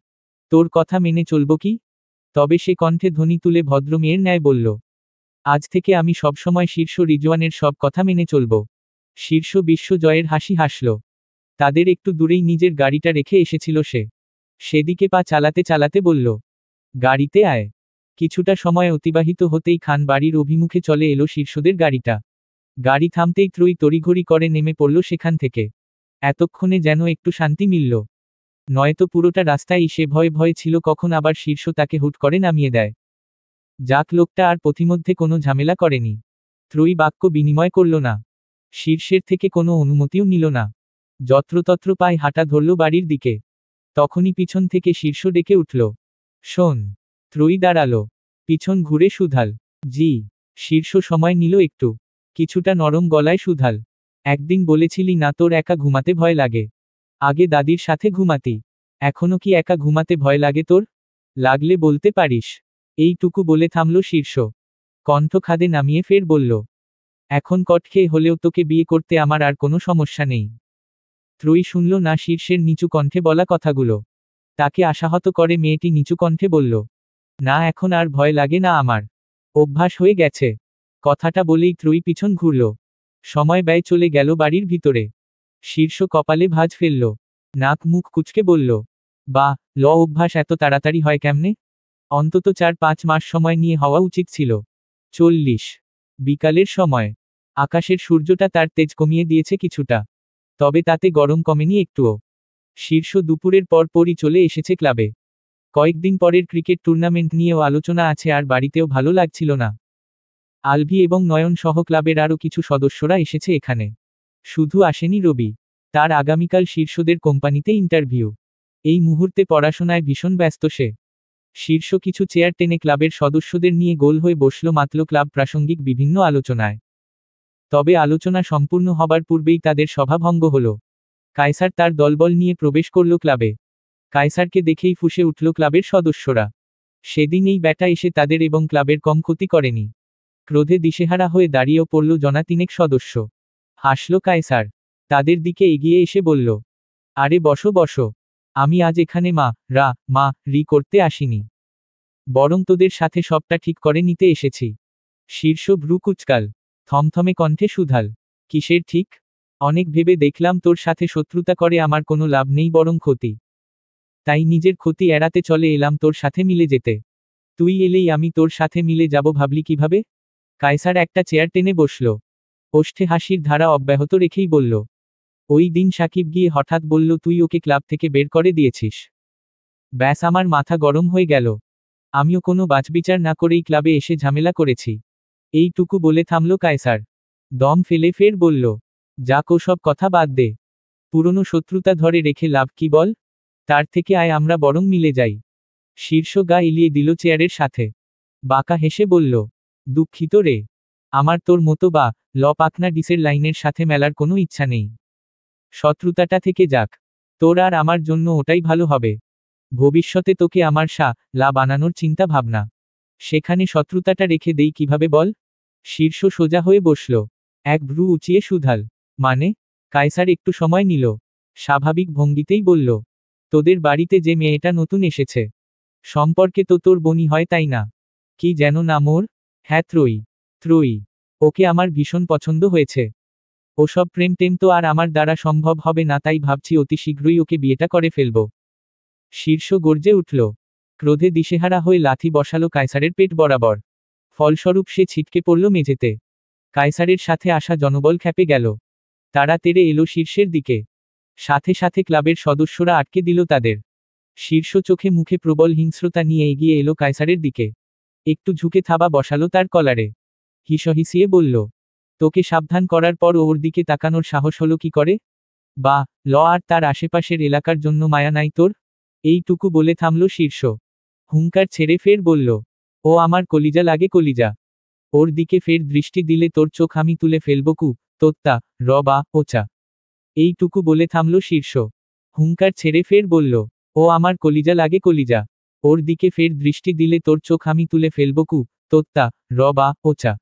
তোর কথা মেনে চলব কি? তবে সে কণ্ঠে ধ্বনি তুলে ভদ্রমেয়ের ন্যায় বলল, আজ থেকে আমি সবসময় শীর্ষ রিজওয়ানের সব কথা মেনে চলব। শীর্ষ বিশ্ব জয়ের হাসি হাসল। তাদের একটু দূরেই নিজের গাড়িটা রেখে এসেছিল সে। সেদিকে পা চালাতে চালাতে বলল, গাড়িতে আয়। কিছুটা সময় অতিবাহিত হতেই খান বাড়ির অভিমুখে চলে এলো শীর্ষদের গাড়িটা। গাড়ি থামতেই ত্রয়ী তড়িঘড়ি করে নেমে পড়ল সেখান থেকে। এতক্ষণে যেন একটু শান্তি মিলল। নয়তো পুরোটা রাস্তায় সে ভয়ে ভয়ে ছিল কখন আবার শীর্ষ তাকে হুট করে নামিয়ে দেয়। যাক লোকটা আর পথিমধ্যে কোনো ঝামেলা করেনি। ত্রয়ী বাক্য বিনিময় করল না। শীর্ষের থেকে কোনো অনুমতিও নিল না। যত্রতত্র পায়ে হাঁটা ধরল বাড়ির দিকে। তখনই পিছন থেকে শীর্ষ ডেকে উঠল, শোন। ত্রয়ী দাঁড়ালো। পিছন ঘুরে শুধাল, জি। শীর্ষ সময় নিল একটু। কিছুটা নরম গলায় শুধাল, একদিন বলেছিলি না তোর একা ঘুমাতে ভয় লাগে। আগে দাদির সাথে ঘুমাতি। এখনো কি একা ঘুমাতে ভয় লাগে তোর? লাগলে বলতে পারিস। এইটুকু বলে থামল শীর্ষ। কণ্ঠ খাদে নামিয়ে ফের বলল, এখন কট খেয়ে হলেও তোকে বিয়ে করতে আমার আর কোনো সমস্যা নেই। ত্রয়ী শুনল না শীর্ষের নিচু কণ্ঠে বলা কথাগুলো। তাকে আশাহত করে মেয়েটি নিচু কণ্ঠে বলল, না এখন আর ভয় লাগে না আমার। অভ্যাস হয়ে গেছে। কথাটা বলেই ত্রয়ী পিছন ঘুরল। সময় ব্যয় চলে গেল বাড়ির ভিতরে। শীর্ষ কপালে ভাঁজ ফেলল। নাক মুখ কুঁচকে বলল, বাহ, অভ্যাস এত তাড়াতাড়ি হয় কেমনে? অন্তত 4-5 মাস সময় নিয়ে হওয়া উচিত ছিল। 40। বিকালের সময়। আকাশের সূর্যটা তার তেজ কমিয়ে দিয়েছে কিছুটা। তবে তাতে গরম কমেনি একটুও। শীর্ষ দুপুরের পর পরই চলে এসেছে ক্লাবে। কয়েকদিন পরের ক্রিকেট টুর্নামেন্ট নিয়েও আলোচনা আছে আর বাড়িতেও ভালো লাগছিল না। আলভি এবং নয়ন সহ ক্লাবের আরও কিছু সদস্যরা এসেছে এখানে। শুধু আসেনি রবি। তার আগামীকাল শীর্ষদের কোম্পানিতে ইন্টারভিউ। এই মুহূর্তে পড়াশোনায় ভীষণ ব্যস্ত সে। শীর্ষ কিছু চেয়ার টেনে ক্লাবের সদস্যদের নিয়ে গোল হয়ে বসল মাত্র ক্লাব প্রাসঙ্গিক বিভিন্ন আলোচনায়। তবে আলোচনা সম্পূর্ণ হবার পূর্বেই তাদের সভা ভঙ্গ হল। কায়সার তার দলবল নিয়ে প্রবেশ করল ক্লাবে। কায়সারকে দেখেই ফুঁসে উঠল ক্লাবের সদস্যরা। সেদিন এই ব্যাটা এসে তাদের এবং ক্লাবের কম ক্ষতি করেনি। ক্রোধে দিশেহারা হয়ে দাঁড়িয়েও পড়ল জনা তিনেক সদস্য। হাসল কায়সার। তাদের দিকে এগিয়ে এসে বলল, আরে বসো বসো। আমি আজ এখানে মা রি করতে আসিনি। বরং তোদের সাথে সবটা ঠিক করে নিতে এসেছি। শীর্ষ ভ্রু কুচকাল। থমথমে কণ্ঠে শুধাল, কিসের ঠিক? অনেক ভেবে দেখলাম তোর সাথে শত্রুতা করে আমার কোনো লাভ নেই বরং ক্ষতি। তাই নিজের ক্ষতি এড়াতে চলে এলাম তোর সাথে মিলে যেতে। তুই এলেই আমি তোর সাথে মিলে যাব ভাবলি কিভাবে? কায়সার একটা চেয়ার টেনে বসল। ওষ্ঠে হাসির ধারা অব্যাহত রেখেই বলল, ওই দিন সাকিব গিয়ে হঠাৎ বলল তুই ওকে ক্লাব থেকে বের করে দিয়েছিস। ব্যাস আমার মাথা গরম হয়ে গেল। আমিও কোনো বাছবিচার না করেই ক্লাবে এসে ঝামেলা করেছি। এইটুকু বলে থামল কায়সার। দম ফেলে ফের বলল, যাক ওসব কথা বাদ দে। পুরনো শত্রুতা ধরে রেখে লাভ কি বল? তার থেকে আয় আমরা বরং মিলে যাই। শীর্ষ গা এলিয়ে দিল চেয়ারের সাথে। বাঁকা হেসে বলল, দুঃখিত রে। আমার তোর মতো পাকনা ডিসের লাইনের সাথে মেলার কোনো ইচ্ছা নেই। শত্রুতাটা থেকে যাক। তোর আর আমার জন্য ওটাই ভালো হবে। ভবিষ্যতে তোকে আমার বানানোর চিন্তা ভাবনা। সেখানে শত্রুতাটা রেখে দেই কিভাবে বল? শীর্ষ সোজা হয়ে বসল। এক ভ্রু উঁচিয়ে শুধাল, মানে? কায়সার একটু সময় নিল। স্বাভাবিক ভঙ্গিতেই বলল, তোদের বাড়িতে যে মেয়েটা নতুন এসেছে, সম্পর্কে তো তোর বনি হয় তাই না? কি যেন নাম ওর? হ্যাঁ ত্রয়ী। ওকে আমার ভীষণ পছন্দ হয়েছে। ওসব প্রেম টেম তো আর আমার দ্বারা সম্ভব হবে না, তাই ভাবছি অতি শীঘ্রই ওকে বিয়েটা করে ফেলব। শীর্ষ গর্জে উঠল। ক্রোধে দিশেহারা হয়ে লাথি বসালো কায়সারের পেট বরাবর। ফলস্বরূপ সে ছিটকে পড়ল মেঝেতে। কায়সারের সাথে আসা জনবল খেপে গেল। তারা তেড়ে এলো শীর্ষের দিকে। সাথে সাথে ক্লাবের সদস্যরা আটকে দিল তাদের। শীর্ষ চোখে মুখে প্রবল হিংস্রতা নিয়ে এগিয়ে এলো কায়সারের দিকে। একটু ঝুঁকে থাবা বসালো তার কলারে। হিসহিসিয়ে বলল, তোকে সাবধান করার পর ওর দিকে তাকানোর সাহস হলো কি করে? বা ল আর তার আশেপাশের এলাকার জন্য মায়া নাই তোর? এইটুকু বলে থামল শীর্ষ। হুঙ্কার ছেড়ে ফের বলল, ও আমার কলিজা লাগে কলিজা। ওর দিকে ফের দৃষ্টি দিলে তোর চোখ আমি তুলে ফেলব কু তোত্তা র বা ওচা। এইটুকু বলে থামল শীর্ষ। হুঙ্কার ছেড়ে ফের বলল, ও আমার কলিজা লাগে কলিজা। ওর দিকে ফের দৃষ্টি দিলে তোর চোখ আমি তুলে ফেলব কু তোত্তা র বা ওচা।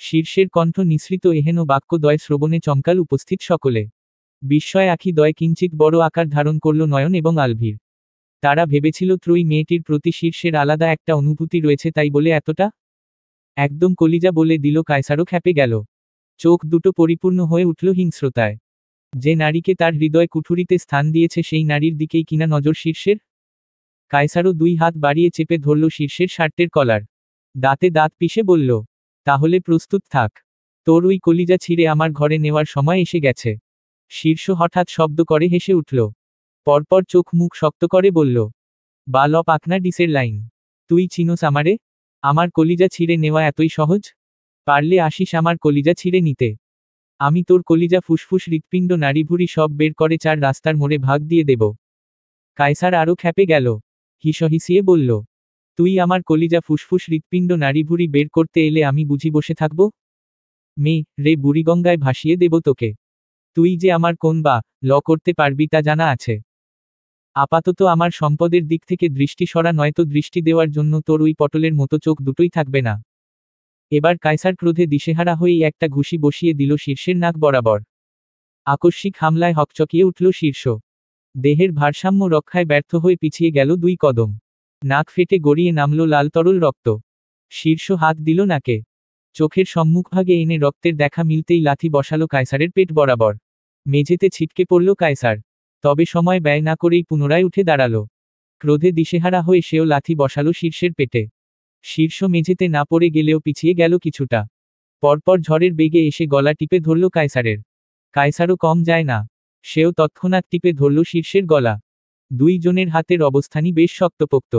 শীর্ষের কণ্ঠ নিঃসৃত এহেন বাক্যদ্বয় শ্রবণে চমকাল উপস্থিত সকলে। বিস্ময় আখি দয় কিঞ্চিত বড় আকার ধারণ করল নয়ন এবং আলভির। তারা ভেবেছিল ত্রয়ী মেয়েটির প্রতি শীর্ষের আলাদা একটা অনুভূতি রয়েছে, তাই বলে এতটা? একদম কলিজা বলে দিল কায়সারও খেপে গেল। চোখ দুটো পরিপূর্ণ হয়ে উঠল হিংস্রতায়। যে নারীকে তার হৃদয় কুঠুরিতে স্থান দিয়েছে সেই নারীর দিকেই কিনা নজর শীর্ষের। কায়সারও দুই হাত বাড়িয়ে চেপে ধরল শীর্ষের শার্টের কলার। দাঁতে দাঁত পিষে বলল, তাহলে প্রস্তুত থাক। তোর ওই কলিজা ছিঁড়ে আমার ঘরে নেওয়ার সময় এসে গেছে। শীর্ষ হঠাৎ শব্দ করে হেসে উঠল। পরপর চোখ মুখ শক্ত করে বলল, বাল অপ আকনা ডিসের লাইন। তুই চিনোস আমারে? আমার কলিজা ছিঁড়ে নেওয়া এতই সহজ? পারলে আসিস আমার কলিজা ছিঁড়ে নিতে। আমি তোর কলিজা ফুসফুস হৃৎপিণ্ড নাড়িভুড়ি সব বের করে চার রাস্তার মোড়ে ভাগ দিয়ে দেব। কায়সার আরও খেপে গেল। হিসহিসিয়ে বলল, তুই আমার কলিজা ফুসফুস হৃৎপিণ্ড নাড়িভুড়ি বের করতে এলে আমি বুঝি বসে থাকব? রে বুড়িগঙ্গায় ভাসিয়ে দেব তোকে। তুই যে আমার কোন বা ল করতে পারবি তা জানা আছে। আপাতত আমার সম্পদের দিক থেকে দৃষ্টি সরা, নয়তো দৃষ্টি দেওয়ার জন্য তোর ওই পটলের মতো চোখ দুটোই থাকবে না। এবার কায়সার ক্রোধে দিশেহারা হয়েই একটা ঘুষি বসিয়ে দিল শীর্ষের নাক বরাবর। আকস্মিক হামলায় হকচকিয়ে উঠল শীর্ষ। দেহের ভারসাম্য রক্ষায় ব্যর্থ হয়ে পিছিয়ে গেল দুই কদম। নাক ফেটে গড়িয়ে নামল লাল তরল রক্ত। শীর্ষ হাত দিল নাকে। চোখের সম্মুখভাগে এনে রক্তের দেখা মিলতেই লাথি বসালো কায়সারের পেট বরাবর। মেঝেতে ছিটকে পড়ল কায়সার। তবে সময় ব্যয় না করেই পুনরায় উঠে দাঁড়ালো। ক্রোধে দিশেহারা হয়ে সেও লাথি বসালো শীর্ষের পেটে। শীর্ষ মেঝেতে না পড়ে গেলেও পিছিয়ে গেল কিছুটা। পরপর ঝড়ের বেগে এসে গলা টিপে ধরল কায়সারের। কায়সারও কম যায় না। সেও তৎক্ষণাৎ টিপে ধরল শীর্ষের গলা। দুই জনের হাতের অবস্থানই বেশ শক্তপোক্ত।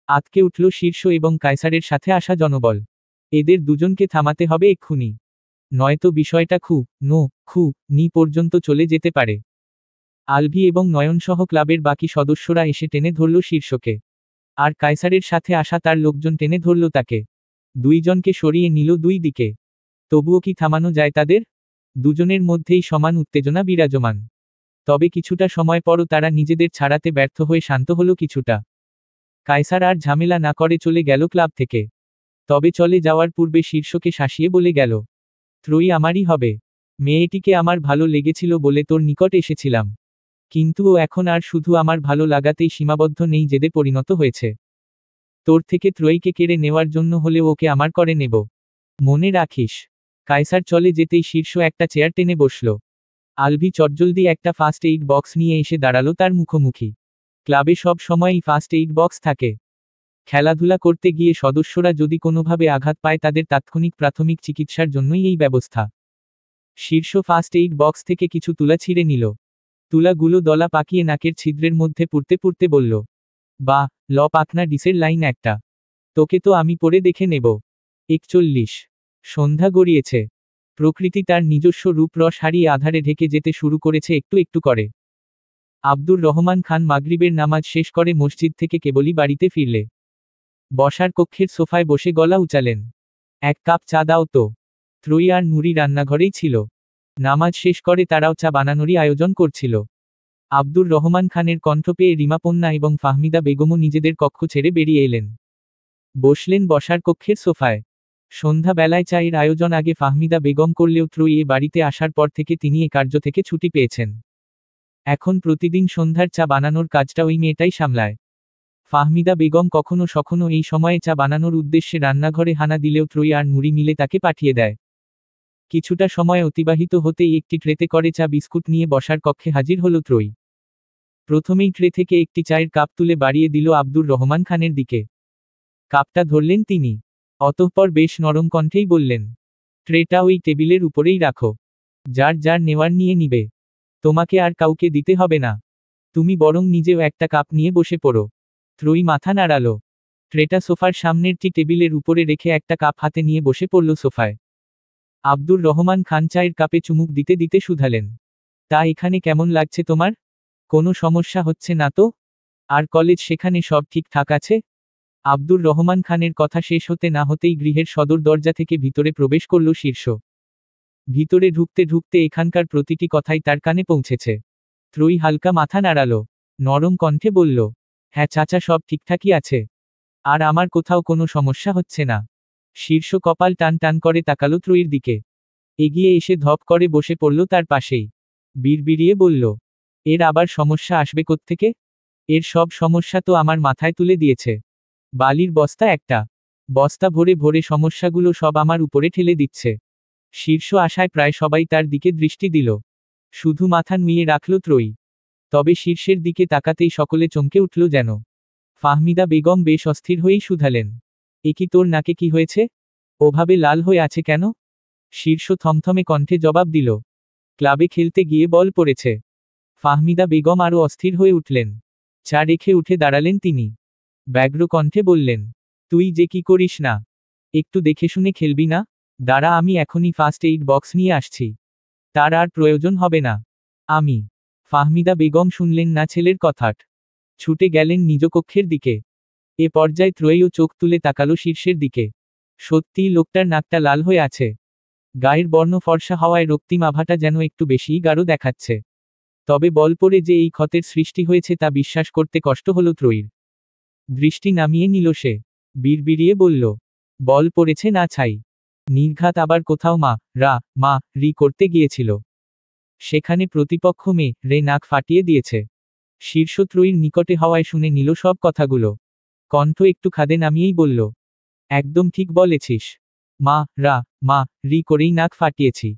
আতকে উঠল শীর্ষ এবং কায়সারের সাথে আসা জনবল। এদের দুজনকে থামাতে হবে এক্ষুনি। নয়তো বিষয়টা নি পর্যন্ত চলে যেতে পারে। আলভি এবং নয়নসহ ক্লাবের বাকি সদস্যরা এসে টেনে ধরল শীর্ষকে। আর কায়সারের সাথে আসা তার লোকজন টেনে ধরল তাকে। দুইজনকে সরিয়ে নিল দুই দিকে। তবুও কি থামানো যায় তাদের? দুজনের মধ্যেই সমান উত্তেজনা বিরাজমান। তবে কিছুটা সময় পরও তারা নিজেদের ছাড়াতে ব্যর্থ হয়ে শান্ত হলো কিছুটা। কায়সার আর ঝামেলা না করে চলে গেল ক্লাব থেকে। তবে চলে যাওয়ার পূর্বে শীর্ষকে শাসিয়ে বলে গেল, ত্রয়ী আমারই হবে। মেয়েটিকে আমার ভালো লেগেছিল বলে তোর নিকট এসেছিলাম। কিন্তু ও এখন আর শুধু আমার ভালো লাগাতেই সীমাবদ্ধ নেই, জেদে পরিণত হয়েছে। তোর থেকে ত্রয়ীকে কেড়ে নেওয়ার জন্য হলে ওকে আমার করে নেব। মনে রাখিস। কায়সার চলে যেতেই শীর্ষ একটা চেয়ার টেনে বসল। আলভি চটজলদি একটা ফার্স্ট এইড বক্স নিয়ে এসে দাঁড়ালো তার মুখোমুখি। ক্লাবে সব সময়ই ফার্স্ট এইড বক্স থাকে। খেলাধুলা করতে গিয়ে সদস্যরা যদি কোনোভাবে আঘাত পায় তাদের তাৎক্ষণিক প্রাথমিক চিকিৎসার জন্যই এই ব্যবস্থা। শীর্ষ ফার্স্ট এইড বক্স থেকে কিছু তুলা ছিঁড়ে নিল। তুলাগুলো দলা পাকিয়ে নাকের ছিদ্রের মধ্যে পুড়তে পুড়তে বলল, বা ল পাকনা ডিসের লাইন একটা। তোকে তো আমি পড়ে দেখে নেব। 41। সন্ধ্যা গড়িয়েছে। প্রকৃতি তার নিজস্ব রূপ রস হারিয়ে আধারে ঢেকে যেতে শুরু করেছে একটু একটু করে। আব্দুর রহমান খান মাগরিবের নামাজ শেষ করে মসজিদ থেকে কেবলই বাড়িতে ফিরলে বসার কক্ষের সোফায় বসে গলা উচালেন, এক কাপ চা দাও তো। ত্রয়ী আর নুরি রান্নাঘরেই ছিল। নামাজ শেষ করে তারাও চা বানানোরই আয়োজন করছিল। আব্দুর রহমান খানের কণ্ঠ পেয়ে রিমাপন্না এবং ফাহমিদা বেগমও নিজেদের কক্ষ ছেড়ে বেরিয়ে এলেন। বসলেন বসার কক্ষের সোফায়। সন্ধ্যাবেলায় চায়ের আয়োজন আগে ফাহমিদা বেগম করলেও ত্রয়ী এ বাড়িতে আসার পর থেকে তিনি এ কার্য থেকে ছুটি পেয়েছেন। এখন প্রতিদিন সন্ধ্যার চা বানানোর কাজটা ওই মেয়েটাই সামলায়। ফাহমিদা বেগম কখনো সখনো এই সময়ে চা বানানোর উদ্দেশ্যে রান্নাঘরে হানা দিলেও ত্রয়ী আর নুরি মিলে তাকে পাঠিয়ে দেয়। কিছুটা সময় অতিবাহিত হতেই একটি ট্রেতে করে চা বিস্কুট নিয়ে বসার কক্ষে হাজির হলো ত্রয়ী। প্রথমেই ট্রে থেকে একটি চায়ের কাপ তুলে বাড়িয়ে দিল আব্দুর রহমান খানের দিকে। কাপটা ধরলেন তিনি। অতঃপর বেশ নরম কণ্ঠেই বললেন, ট্রেটা ওই টেবিলের উপরেই রাখো। যার যার নেওয়ার নিয়ে নিবে। তোমাকে আর কাউকে দিতে হবে না। তুমি বরং নিজেও একটা কাপ নিয়ে বসে পড়ো। ত্রয়ী মাথা নাড়ালো। ট্রেটা সোফার সামনের টি টেবিলের উপরে রেখে একটা কাপ হাতে নিয়ে বসে পড়ল সোফায়। আব্দুর রহমান খান চায়ের কাপে চুমুক দিতে দিতে শুধালেন, তা এখানে কেমন লাগছে তোমার? কোনো সমস্যা হচ্ছে না তো? আর কলেজ সেখানে সব ঠিকঠাক আছে? আব্দুর রহমান খানের কথা শেষ হতে না হতেই গৃহের সদর দরজা থেকে ভিতরে প্রবেশ করল শীর্ষ। ভিতরে ঢুকতে ঢুকতে এখানকার প্রতিটি কথাই তার কানে পৌঁছেছে। ত্রয়ী হালকা মাথা নাড়ালো। নরম কণ্ঠে বলল, হ্যাঁ চাচা, সব ঠিকঠাকই আছে। আর আমার কোথাও কোনো সমস্যা হচ্ছে না। শীর্ষ কপাল টান টান করে তাকালো ত্রয়ীর দিকে। এগিয়ে এসে ধপ করে বসে পড়ল তার পাশেই। বিড়বিড়িয়ে বলল, এর আবার সমস্যা আসবে কোত্থেকে? এর সব সমস্যা তো আমার মাথায় তুলে দিয়েছে। বালির বস্তা একটা। বস্তা ভরে ভরে সমস্যাগুলো সব আমার উপরে ঠেলে দিচ্ছে। শীর্ষ আশায় প্রায় সবাই তার দিকে দৃষ্টি দিল। শুধু মাথা নুইয়ে রাখল ত্রয়ী। তবে শীর্ষের দিকে তাকাতেই সকলে চমকে উঠল যেন। ফাহমিদা বেগম বেশ অস্থির হয়েই শুধালেন, এ কি তোর নাকে কি হয়েছে? ওভাবে লাল হয়ে আছে কেন? শীর্ষ থমথমে কণ্ঠে জবাব দিল, ক্লাবে খেলতে গিয়ে বল পড়েছে। ফাহমিদা বেগম আরও অস্থির হয়ে উঠলেন। চা রেখে উঠে দাঁড়ালেন তিনি। ব্যগ্র কণ্ঠে বললেন, তুই যে কি করিস না, একটু দেখে শুনে খেলবি না? দাঁড়া, আমি এখনই ফার্স্ট এইড বক্স নিয়ে আসছি। তার আর প্রয়োজন হবে না। আমি। ফাহমিদা বেগম শুনলেন না ছেলের কথাট। ছুটে গেলেন নিজ কক্ষের দিকে। এ পর্যায়ে ত্রয়ীও চোখ তুলে তাকালো শীর্ষের দিকে। সত্যিই লোকটার নাকটা লাল হয়ে আছে। গায়ের বর্ণ ফর্সা হওয়ায় রক্তিম আভাটা যেন একটু বেশিই গাঢ় দেখাচ্ছে। তবে বল পড়ে যে এই ক্ষতের সৃষ্টি হয়েছে তা বিশ্বাস করতে কষ্ট হলো ত্রয়ীর। দৃষ্টি নামিয়ে নিল সে। বিড়বিড়িয়ে বলল, বল পড়েছে না ছাই। নির্ঘাত আবার কোথাও মা রি করতে গিয়েছিল। সেখানে প্রতিপক্ষ রে নাক ফাটিয়ে দিয়েছে। শীর্ষ ত্রয়ীর নিকটে হওয়ায় শুনে নিল সব কথাগুলো। কণ্ঠ একটু খাদে নামিয়েই বলল, একদম ঠিক বলেছিস। মা রি করেই নাক ফাটিয়েছি।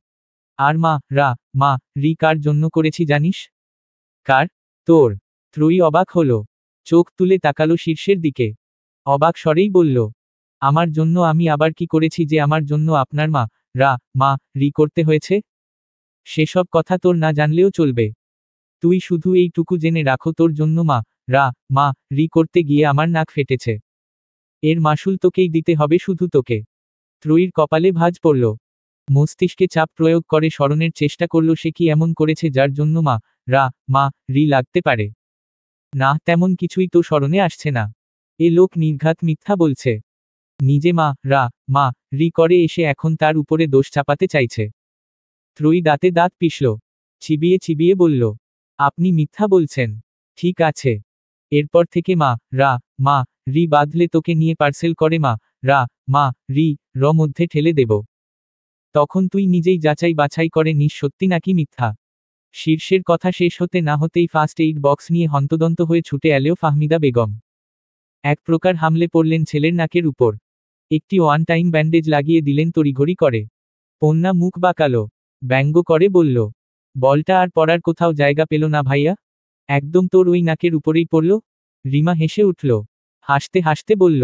আর মা রি কার জন্য করেছি জানিস? কার? তোর। ত্রয়ী অবাক হলো। চোখ তুলে তাকালো শীর্ষের দিকে। অবাক স্বরেই বলল, আমার জন্য আমি আবার কি করেছি যে আমার জন্য আপনার মা রি করতে হয়েছে? সেসব কথা তোর না জানলেও চলবে। তুই শুধু এইটুকু জেনে রাখো, তোর জন্য মা রি করতে গিয়ে আমার নাক ফেটেছে। এর মাসুল তোকেই দিতে হবে, শুধু তোকে। ত্রয়ীর কপালে ভাঁজ পড়ল। মস্তিষ্কে চাপ প্রয়োগ করে স্মরণের চেষ্টা করল সে কি এমন করেছে যার জন্য মা রি লাগতে পারে। না, তেমন কিছুই তো স্মরণে আসছে না। এ লোক নির্ঘাত মিথ্যা বলছে। নিজে মা রি করে এসে এখন তার উপরে দোষ চাপাতে চাইছে। ত্রয়ী দাঁতে দাঁত পিষল। চিবিয়ে চিবিয়ে বলল, আপনি মিথ্যা বলছেন। ঠিক আছে। এরপর থেকে মা রি বাঁধলে তোকে নিয়ে পার্সেল করে মা রি মধ্যে ঠেলে দেব। তখন তুই নিজেই যাচাই বাছাই করে নিস সত্যি নাকি মিথ্যা। শীর্ষের কথা শেষ হতে না হতেই ফার্স্ট এইড বক্স নিয়ে হন্তদন্ত হয়ে ছুটে এলেও ফাহমিদা বেগম। এক প্রকার হামলে পড়লেন ছেলের নাকের উপর। একটি ওয়ান টাইম ব্যান্ডেজ লাগিয়ে দিলেন তড়িঘড়ি করে। পন্না মুখ বাঁকালো। ব্যঙ্গ করে বলল, বলটা আর পড়ার কোথাও জায়গা পেল না ভাইয়া? একদম তোর ওই নাকের উপরেই পড়ল। রিমা হেসে উঠল। হাসতে হাসতে বলল,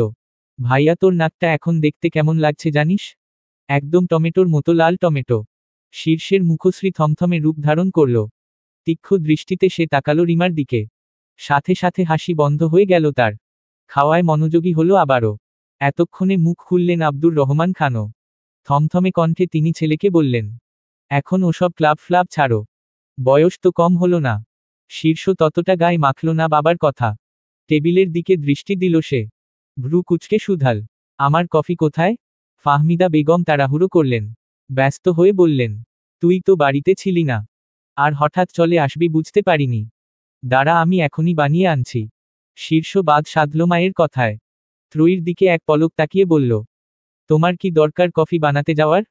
ভাইয়া তোর নাকটা এখন দেখতে কেমন লাগছে জানিস? একদম টমেটোর মতো লাল টমেটো। শীর্ষের মুখশ্রী থমথমে রূপ ধারণ করল। তীক্ষ্ণ দৃষ্টিতে সে তাকালো রিমার দিকে। সাথে সাথে হাসি বন্ধ হয়ে গেল তার। খাওয়ায় মনোযোগী হলো আবারও। এতক্ষণে মুখ খুললেন আব্দুর রহমান খানও। থমথমে কণ্ঠে তিনি ছেলেকে বললেন, এখন ওসব ক্লাব ফ্লাব ছাড়ো। বয়স তো কম হলো না। শীর্ষ ততটা গায়ে মাখল না বাবার কথা। টেবিলের দিকে দৃষ্টি দিল সে। ভ্রু কুচকে শুধাল, আমার কফি কোথায়? ফাহমিদা বেগম তাড়াহুড়ো করলেন। ব্যস্ত হয়ে বললেন, তুই তো বাড়িতে ছিলি না। আর হঠাৎ চলে আসবি বুঝতে পারিনি। দাঁড়া, আমি এখনই বানিয়ে আনছি। শীর্ষ বাদ সাধল মায়ের কথায়। ত্রয়ীর দিকে এক পলক তাকিয়ে বলল, তোমার কি দরকার কফি বানাতে যাওয়ার?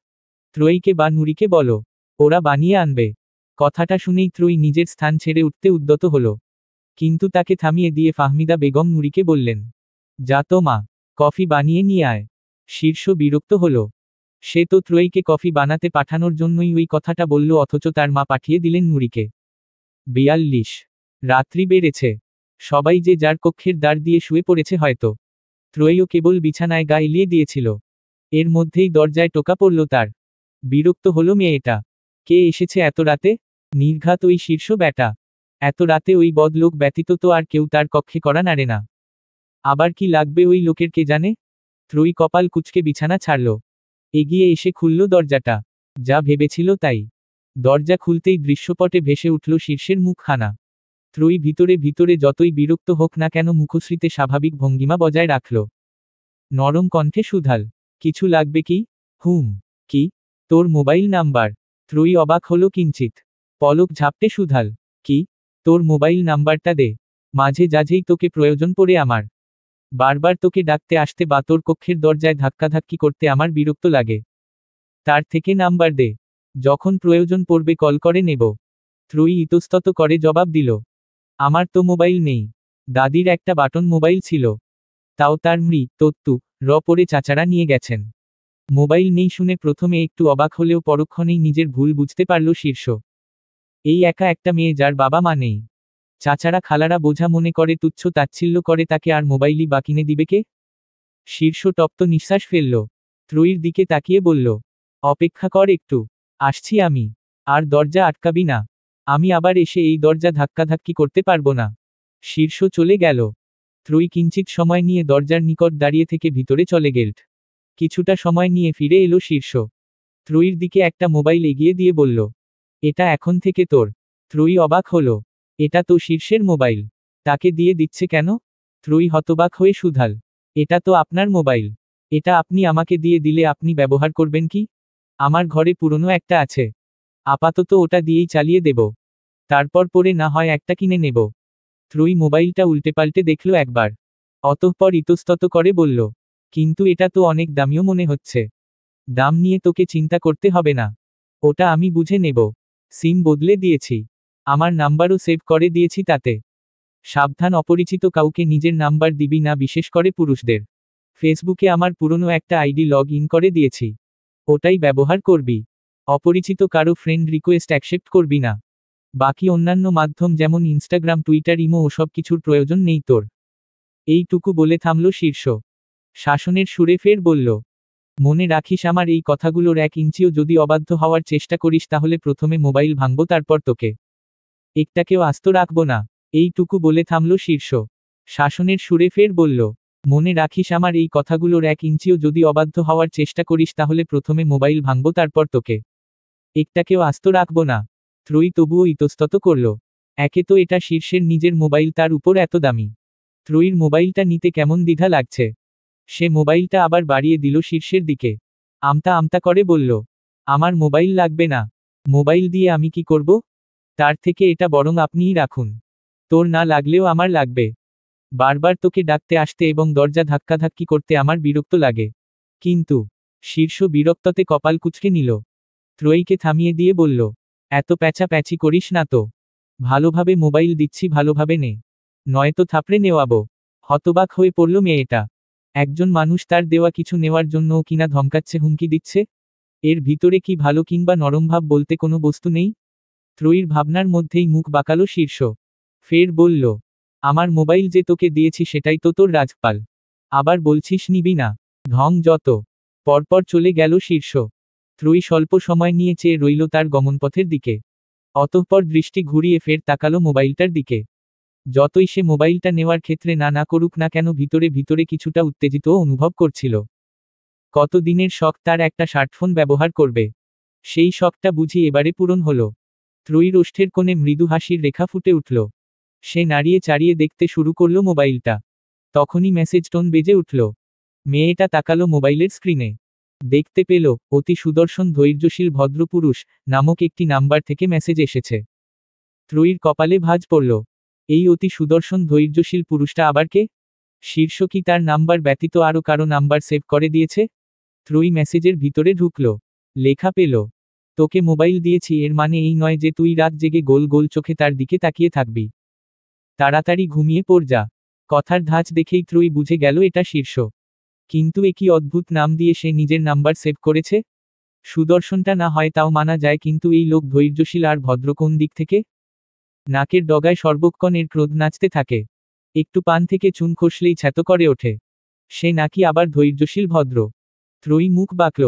ত্রয়ীকে বা নুরিকে বলো, ওরা বানিয়ে আনবে। কথাটা শুনেই ত্রয়ী নিজের স্থান ছেড়ে উঠতে উদ্যত হল। কিন্তু তাকে থামিয়ে দিয়ে ফাহমিদা বেগম নুরিকে বললেন, যা তো মা, কফি বানিয়ে নিয়ে আয়। শীর্ষ বিরক্ত হল। সে তো ত্রয়ীকে কফি বানাতে পাঠানোর জন্যই ওই কথাটা বলল, অথচ তার মা পাঠিয়ে দিলেন নুরিকে। 42 রাত্রি বেড়েছে। সবাই যে যার কক্ষের দ্বার দিয়ে শুয়ে পড়েছে হয়তো। ত্রয়ীও কেবল বিছানায় গা এলিয়ে দিয়েছিল। এর মধ্যেই দরজায় টোকা পড়ল তার। বিরক্ত হলো মেয়েটা। কে এসেছে এত রাতে? নির্ঘাত ওই শীর্ষ ব্যাটা। এত রাতে ওই বদলোক ব্যতীত তো আর কেউ তার কক্ষে কড়া নাড়ে না। আবার কি লাগবে ওই লোকের কে জানে। ত্রয়ী কপাল কুঁচকে বিছানা ছাড়ল। এগিয়ে এসে খুলল দরজাটা। যা ভেবেছিল তাই। দরজা খুলতেই দৃশ্যপটে ভেসে উঠল শীর্ষের মুখখানা। ত্রয়ী ভিতরে ভিতরে যতই বিরক্ত হোক না কেন মুখশ্রীতে স্বাভাবিক ভঙ্গিমা বজায় রাখল। নরম কণ্ঠে সুধাল, কিছু লাগবে কি? হুম। কি? তোর মোবাইল নাম্বার। ত্রয়ী অবাক হলো কিঞ্চিত। পলক ঝাপটে সুধাল, কি? তোর মোবাইল নাম্বারটা দে। মাঝে যাঝেই তোকে প্রয়োজন পড়ে আমার। বারবার তোকে ডাকতে আসতে বা তোর কক্ষের দরজায় ধাক্কাধাক্কি করতে আমার বিরক্ত লাগে। তার থেকে নাম্বার দে। যখন প্রয়োজন পড়বে কল করে নেব। ত্রয়ী ইতস্তত করে জবাব দিল, আমার তো মোবাইল নেই। দাদির একটা বাটন মোবাইল ছিল। তাও তার তত্ত্বু পরে চাচারা নিয়ে গেছেন। মোবাইল নেই শুনে প্রথমে একটু অবাক হলেও পরক্ষণেই নিজের ভুল বুঝতে পারল শীর্ষ। এই একা একটা মেয়ে যার বাবা মা নেই। চাচারা খালারা বোঝা মনে করে, তুচ্ছ তাচ্ছিল্য করে তাকে, আর মোবাইলই বা কিনে দিবে কে? শীর্ষ তপ্ত নিঃশ্বাস ফেলল। ত্রয়ীর দিকে তাকিয়ে বলল, অপেক্ষা কর একটু, আসছি আমি। আর দরজা আটকাবি না। আমি আবার এসে এই দরজা ধাক্কাধাক্কি করতে পারবো না। শীর্ষ চলে গেল। ত্রয়ী কিঞ্চিত সময় নিয়ে দরজার নিকট দাঁড়িয়ে থেকে ভিতরে চলে গেল। কিছুটা সময় নিয়ে ফিরে এলো শীর্ষ। ত্রয়ীর দিকে একটা মোবাইল এগিয়ে দিয়ে বলল, এটা এখন থেকে তোর। ত্রয়ী অবাক হলো, এটা তো শীর্ষের মোবাইল। তাকে দিয়ে দিচ্ছে কেন? ত্রয়ী হতবাক হয়ে শুধাল, এটা তো আপনার মোবাইল। এটা আপনি আমাকে দিয়ে দিলে আপনি ব্যবহার করবেন কি? আমার ঘরে পুরনো একটা আছে। আপাতত ওটা দিয়েই চালিয়ে দেব। তারপর পরে না হয় একটা কিনে নেব। ত্রয়ী মোবাইলটা উল্টেপাল্টে দেখল একবার। অতঃপর ইতস্তত করে বলল, কিন্তু এটা তো অনেক দামিও মনে হচ্ছে। দাম নিয়ে তোকে চিন্তা করতে হবে না। ওটা আমি বুঝে নেব। সিম বদলে দিয়েছি। আমার নাম্বারও সেভ করে দিয়েছি তাতে। সাবধান, অপরিচিত কাউকে নিজের নাম্বার দিবি না, বিশেষ করে পুরুষদের। ফেসবুকে আমার পুরনো একটা আইডি লগ ইন করে দিয়েছি। ওটাই ব্যবহার করবি। অপরিচিত কারো ফ্রেন্ড রিকোয়েস্ট অ্যাকসেপ্ট করবি না। বাকি অন্যান্য মাধ্যম যেমন ইনস্টাগ্রাম, টুইটার, ইমো ওসব কিছুর প্রয়োজন নেই তোর। এইটুকু বলে থামল শীর্ষ। শাসনের সুরে ফের বলল, মনে রাখিস আমার এই কথাগুলোর 1 ইঞ্চিও যদি অবাধ্য হওয়ার চেষ্টা করিস তাহলে প্রথমে মোবাইল ভাঙব, তারপর তোকে একটাকেও আস্ত রাখব না। এইটুকু বলে থামল শীর্ষ। শাসনের সুরে ফের বলল, মনে রাখিস আমার এই কথাগুলোর 1 ইঞ্চিও যদি অবাধ্য হওয়ার চেষ্টা করিস তাহলে প্রথমে মোবাইল ভাঙব, তারপর তোকে একটাকেও আস্ত রাখব না। ত্রয়ী তবুও ইতস্তত করল। একে তো এটা শীর্ষের নিজের মোবাইল, তার উপর এত দামি। ত্রয়ীর মোবাইলটা নিতে কেমন দ্বিধা লাগছে। সে মোবাইলটা আবার বাড়িয়ে দিল শীর্ষের দিকে। আমতা আমতা করে বলল, আমার মোবাইল লাগবে না। মোবাইল দিয়ে আমি কি করব? তার থেকে এটা বরং আপনিই রাখুন। তোর না লাগলেও আমার লাগবে। বারবার তোকে ডাকতে আসতে এবং দরজা ধাক্কাধাক্কি করতে আমার বিরক্ত লাগে। কিন্তু শীর্ষ বিরক্ততে কপাল কুঁচকে নিল। ত্রয়ীকে থামিয়ে দিয়ে বলল, এত প্যাঁচাপ্যাঁচি করিস না তো। ভালোভাবে মোবাইল দিচ্ছি, ভালোভাবে নে, নয়তো থাপড়ে নেওয়াবো। হতবাক হয়ে পড়ল মেয়েটা। একজন মানুষ তার দেওয়া কিছু নেওয়ার জন্যও কিনা ধমকাচ্ছে, হুমকি দিচ্ছে। এর ভিতরে কি ভালো কিংবা নরমভাব বলতে কোনো বস্তু নেই? ত্রয়ীর ভাবনার মধ্যেই মুখ বাঁকালো শীর্ষ। ফের বলল, আমার মোবাইল যে তোকে দিয়েছি সেটাই তো তোর রাজপাল। আবার বলছিস নিবি না। ঢং যত। পরপর চলে গেল শীর্ষ। ত্রয়ী স্বল্প সময় নিয়ে চেয়ে রইল তার গমনপথের দিকে। অতঃপর দৃষ্টি ঘুরিয়ে ফের তাকালো মোবাইলটার দিকে। যতই সে মোবাইলটা নেওয়ার ক্ষেত্রে না করুক না কেন, ভিতরে ভিতরে কিছুটা উত্তেজিত অনুভব করছিল। কতদিনের শখ তার একটা স্মার্টফোন ব্যবহার করবে। সেই শখটা বুঝি এবারে পূরণ হলো। ত্রয়ীর ওষ্ঠের কোণে মৃদু হাসির রেখা ফুটে উঠল। সে নাড়িয়ে চাড়িয়ে দেখতে শুরু করল মোবাইলটা। তখনই মেসেজ টোন বেজে উঠল। মেয়েটা তাকালো মোবাইলের স্ক্রিনে। দেখতে পেল, অতি সুদর্শন ধৈর্যশীল ভদ্রপুরুষ নামক একটি নাম্বার থেকে মেসেজ এসেছে। ত্রয়ীর কপালে ভাঁজ পড়ল। এই অতি সুদর্শন ধৈর্যশীল পুরুষটা আবার কে? শীর্ষ কি তার নাম্বার ব্যতীত আরও কারো নাম্বার সেভ করে দিয়েছে? ত্রয়ী মেসেজের ভিতরে ঢুকল। লেখা পেল, তোকে মোবাইল দিয়েছি, এর মানে এই নয় যে তুই রাত জেগে গোল গোল চোখে তার দিকে তাকিয়ে থাকবি। তাড়াতাড়ি ঘুমিয়ে পড় যা। কথার ধাঁচ দেখেই ত্রয়ী বুঝে গেল এটা শীর্ষ। কিন্তু এ কি অদ্ভুত নাম দিয়ে সে নিজের নাম্বার সেভ করেছে। সুদর্শনটা না হয় তাও মানা যায়, কিন্তু এই লোক ধৈর্যশীল আর ভদ্র কোন দিক থেকে? নাকের ডগায় সর্বক্ষণ এর ক্রোধ নাচতে থাকে। একটু পান থেকে চুন খসলেই ছ্যাতো করে ওঠে। সে নাকি আবার ধৈর্যশীল ভদ্র? ত্রয়ী মুখ বাঁকল।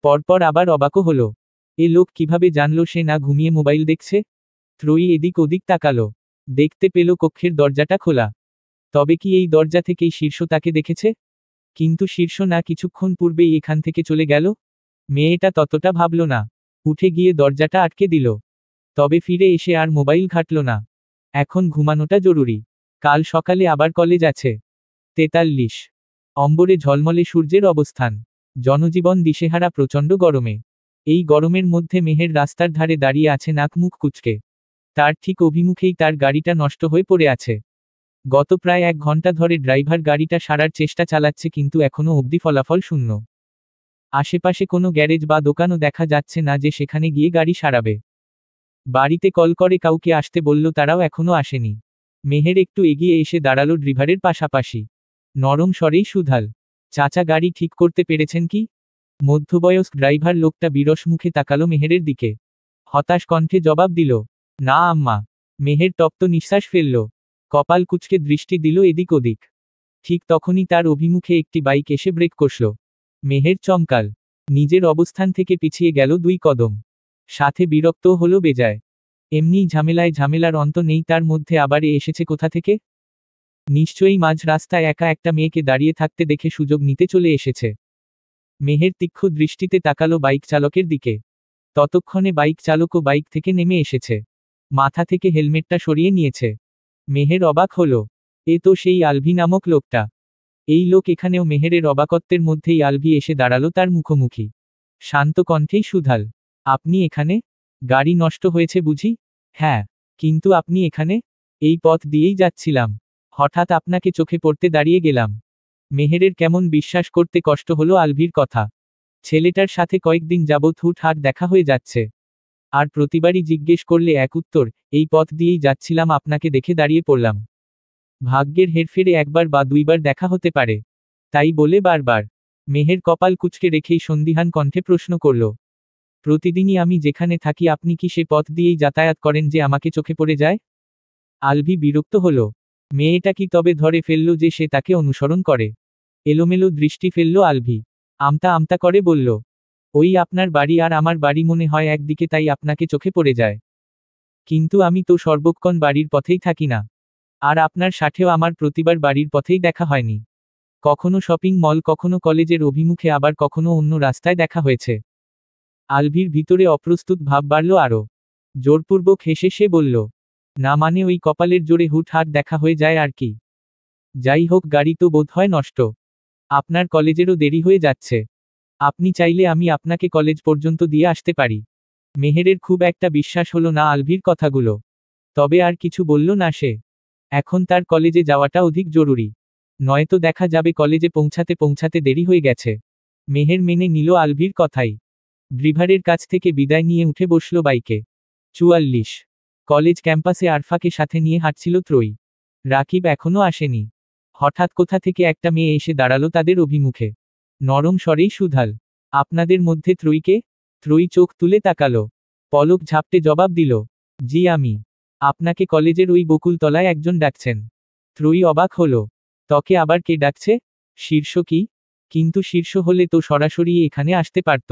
পরপর আবার অবাকও হলো। এ লোক কিভাবে জানল সে না ঘুমিয়ে মোবাইল দেখছে? ত্রয়ী এদিক ওদিক তাকালো। দেখতে পেল কক্ষের দরজাটা খোলা। তবে কি এই দরজা থেকেই শীর্ষ তাকে দেখেছে? কিন্তু শীর্ষ না কিছুক্ষণ পূর্বেই এখান থেকে চলে গেল? মেয়েটা ততটা ভাবল না। উঠে গিয়ে দরজাটা আটকে দিল। তবে ফিরে এসে আর মোবাইল ঘাঁটল না। এখন ঘুমানোটা জরুরি। কাল সকালে আবার কলেজ আছে। 43। অম্বরে ঝলমলে সূর্যের অবস্থান। জনজীবন দিশেহারা প্রচণ্ড গরমে। এই গরমের মধ্যে মেহের রাস্তার ধারে দাঁড়িয়ে আছে নাক মুখ কুঁচকে। তার ঠিক অভিমুখেই তার গাড়িটা নষ্ট হয়ে পড়ে আছে। গত প্রায় 1 ঘন্টা ধরে ড্রাইভার গাড়িটা সারার চেষ্টা চালাচ্ছে, কিন্তু এখনো অবধি ফলাফল শূন্য। আশেপাশে কোনো গ্যারেজ বা দোকানও দেখা যাচ্ছে না যে সেখানে গিয়ে গাড়ি সারাবে। বাড়িতে কল করে কাউকে আসতে বলল, তারাও এখনো আসেনি। মেহের একটু এগিয়ে এসে দাঁড়ালো ড্রাইভারের পাশাপাশি। নরম স্বরেই শুধাল, চাচা গাড়ি ঠিক করতে পেরেছেন কি? মধ্যবয়স্ক ড্রাইভার লোকটা বিরস মুখে তাকালো মেহেরের দিকে। হতাশ কণ্ঠে জবাব দিল, না আম্মা। মেহের তপ্ত নিঃশ্বাস ফেলল। কপাল কুঁচকে দৃষ্টি দিল এদিক ওদিক। ঠিক তখনই তার অভিমুখে একটি বাইক এসে ব্রেক কষল। মেহের চমকাল। নিজের অবস্থান থেকে পিছিয়ে গেল 2 কদম। সাথে বিরক্তও হলো বেজায়। এমনিই ঝামেলায় ঝামেলার অন্ত নেই, তার মধ্যে আবার এ এসেছে কোথা থেকে? নিশ্চয়ই মাঝ রাস্তায় একা একটা মেয়েকে দাঁড়িয়ে থাকতে দেখে সুযোগ নিতে চলে এসেছে। মেহের তীক্ষ্ণ দৃষ্টিতে তাকালো বাইক চালকের দিকে। ততক্ষণে বাইক চালকও বাইক থেকে নেমে এসেছে। মাথা থেকে হেলমেটটা সরিয়ে নিয়েছে। মেহের অবাক হলো। এ তো সেই আলভি নামক লোকটা। এই লোক এখানেও। মেহেরের অবাকত্বের মধ্যেই আলভি এসে দাঁড়ালো তার মুখোমুখি। শান্ত কণ্ঠেই শুধাল, আপনি এখানে? গাড়ি নষ্ট হয়েছে বুঝি? হ্যাঁ। কিন্তু আপনি এখানে? এই পথ দিয়েই যাচ্ছিলাম। হঠাৎ আপনাকে চোখে পড়তে দাঁড়িয়ে গেলাম। মেহেরের কেমন বিশ্বাস করতে কষ্ট হলো আলভির কথা। ছেলেটার সাথে কয়েকদিন যাবৎ হুটহাট দেখা হয়ে যাচ্ছে। আর প্রতিবারই জিজ্ঞেস করলে এক উত্তর, এই পথ দিয়েই যাচ্ছিলাম, আপনাকে দেখে দাঁড়িয়ে পড়লাম। ভাগ্যের হেরফেরে একবার বা 2 বার দেখা হতে পারে। তাই বলে বারবার? মেহের কপাল কুঁচকে রেখেই সন্দিহান কণ্ঠে প্রশ্ন করল, প্রতিদিনই আমি যেখানে থাকি আপনি কি সে পথ দিয়েই যাতায়াত করেন যে আমাকে চোখে পড়ে যায়? আলভি বিরক্ত হল। মেয়েটা কি তবে ধরে ফেলল যে সে তাকে অনুসরণ করে? এলোমেলো দৃষ্টি ফেলল আলভি। আমতা আমতা করে বলল, ওই আপনার বাড়ি আর আমার বাড়ি মনে হয় একদিকে, তাই আপনাকে চোখে পড়ে যায়। কিন্তু আমি তো সর্বক্ষণ বাড়ির পথেই থাকি না। আর আপনার সাথেও আমার প্রতিবার বাড়ির পথেই দেখা হয়নি। কখনো শপিং মল, কখনো কলেজের অভিমুখে, আবার কখনো অন্য রাস্তায় দেখা হয়েছে। আলভির ভিতরে অপ্রস্তুত ভাব বাড়ল আরও। জোরপূর্বক হেসে সে বলল, না মানে ওই কপালের জোরে হুটহাট দেখা হয়ে যায় আর কি। যাই হোক, গাড়ি তো বোধহয় নষ্ট। আপনার কলেজেরও দেরি হয়ে যাচ্ছে। আপনি চাইলে আমি আপনাকে কলেজ পর্যন্ত দিয়ে আসতে পারি। মেহেরের খুব একটা বিশ্বাস হলো না আলভির কথাগুলো। তবে আর কিছু বলল না সে। এখন তার কলেজে যাওয়াটা অধিক জরুরি। নয়তো দেখা যাবে কলেজে পৌঁছাতে পৌঁছাতে দেরি হয়ে গেছে। মেহের মেনে নিল আলভির কথাই। ড্রাইভারের কাছ থেকে বিদায় নিয়ে উঠে বসল বাইকে। 44। কলেজ ক্যাম্পাসে আরফাকে সাথে নিয়ে হাঁটছিল ত্রয়ী। রাকিব এখনো আসেনি। হঠাৎ কোথা থেকে একটা মেয়ে এসে দাঁড়ালো তাদের অভিমুখে। নরম স্বরেই শুধাল, আপনাদের মধ্যে ত্রয়ীকে? ত্রয়ী চোখ তুলে তাকালো। পলক ঝাপটে জবাব দিল, জি আমি। আপনাকে কলেজের ওই বকুলতলায় একজন ডাকছেন। ত্রয়ী অবাক হলো। তকে আবার কে ডাকছে? শীর্ষ কি? কিন্তু শীর্ষ হলে তো সরাসরি এখানে আসতে পারত।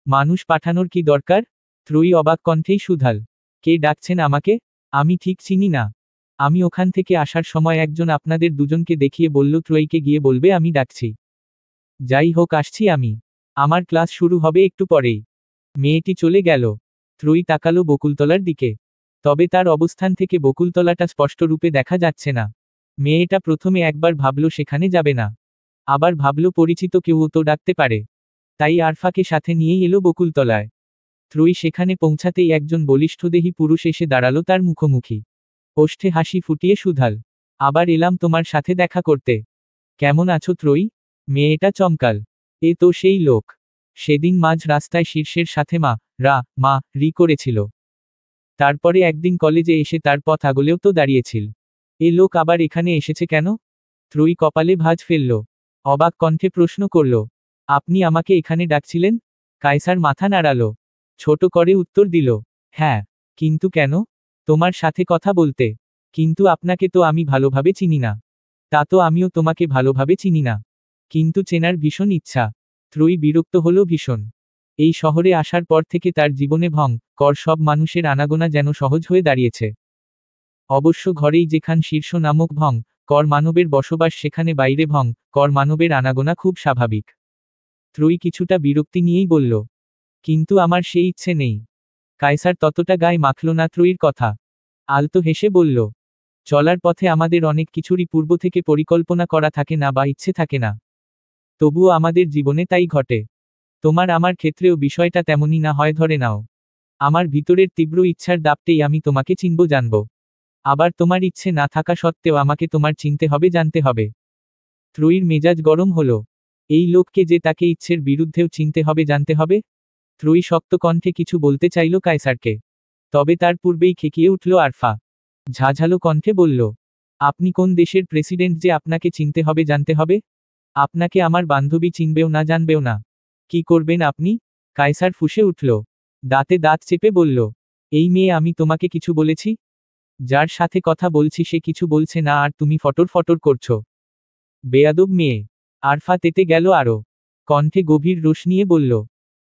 মানুষ পাঠানোর কি দরকার? ত্রয়ী অবাক কণ্ঠেই শুধাল, কে ডাকছেন আমাকে? আমি ঠিক চিনি না। আমি ওখান থেকে আসার সময় একজন আপনাদের দুজনকে দেখিয়ে বলল ত্রয়ীকে গিয়ে বলবে আমি ডাকছি। যাই হোক, আসছি আমি। আমার ক্লাস শুরু হবে একটু পরেই। মেয়েটি চলে গেল। ত্রয়ী তাকালো বকুলতলার দিকে। তবে তার অবস্থান থেকে বকুলতলাটা স্পষ্ট রূপে দেখা যাচ্ছে না। মেয়েটা প্রথমে একবার ভাবল সেখানে যাবে না। আবার ভাবল পরিচিত কেউ তো ডাকতে পারে। তাই আরফাকে সাথে নিয়েই এলো বকুলতলায়। ত্রয়ী সেখানে পৌঁছাতেই একজন বলিষ্ঠদেহী পুরুষ এসে দাঁড়ালো তার মুখোমুখি। ওষ্ঠে হাসি ফুটিয়ে শুধাল, আবার এলাম তোমার সাথে দেখা করতে। কেমন আছো ত্রয়ী? মেয়েটা চমকাল। এ তো সেই লোক। সেদিন মাঝ রাস্তায় শীর্ষের সাথে মা রি করেছিল। তারপরে একদিন কলেজে এসে তার পথ আগলেও তো দাঁড়িয়েছিল। এ লোক আবার এখানে এসেছে কেন? ত্রয়ী কপালে ভাঁজ ফেলল। অবাক কণ্ঠে প্রশ্ন করল, আপনি আমাকে এখানে ডাকছিলেন? কায়সার মাথা নাড়ালো, ছোট করে উত্তর দিল, হ্যাঁ। কিন্তু কেন? তোমার সাথে কথা বলতে। কিন্তু আপনাকে তো আমি ভালোভাবে চিনি না। তা তো আমিও তোমাকে ভালোভাবে চিনি না। কিন্তু চেনার ভীষণ ইচ্ছা। ত্রয়ী বিরক্ত হলো ভীষণ। এই শহরে আসার পর থেকে তার জীবনে ভং কর সব মানুষের আনাগোনা যেন সহজ হয়ে দাঁড়িয়েছে। অবশ্য ঘরেই যেখান শীর্ষ নামক ভং কর মানবের বসবাস, সেখানে বাইরে ভং কর মানবের আনাগোনা খুব স্বাভাবিক। ত্রয়ী কিছুটা বিরক্তি নিয়েই বলল, কিন্তু আমার সেই ইচ্ছে নেই। কায়সার ততটা গায়ে মাখল না ত্রয়ীর কথা। আলতো হেসে বলল, চলার পথে আমাদের অনেক কিছুরই পূর্ব থেকে পরিকল্পনা করা থাকে না বা ইচ্ছে থাকে না। তবুও আমাদের জীবনে তাই ঘটে। তোমার আমার ক্ষেত্রেও বিষয়টা তেমনই না হয়, ধরে নাও। আমার ভিতরের তীব্র ইচ্ছার দাপটেই আমি তোমাকে চিনব, জানব। আবার তোমার ইচ্ছে না থাকা সত্ত্বেও আমাকে তোমার চিনতে হবে, জানতে হবে। ত্রয়ীর মেজাজ গরম হলো। এই লোককে যে তাকে ইচ্ছের বিরুদ্ধেও চিনতে হবে, জানতে হবে। ত্রয়ী শক্ত কণ্ঠে কিছু বলতে চাইল কায়সারকে। তবে তার পূর্বেই খেকিয়ে উঠল আরফা। ঝাঝালো কণ্ঠে বলল, আপনি কোন দেশের প্রেসিডেন্ট যে আপনাকে চিনতে হবে, জানতে হবে? আপনাকে আমার বান্ধবী চিনবেও না, জানবেও না। কি করবেন আপনি? কায়সার ফুঁসে উঠল। দাঁতে দাঁত চেপে বলল, এই মেয়ে, আমি তোমাকে কিছু বলেছি? যার সাথে কথা বলছি সে কিছু বলছে না, আর তুমি ফটর ফটর করছো। বেয়াদব মেয়ে। আরফা তেতে গেল আরো। কণ্ঠে গভীর রোষ নিয়ে বলল,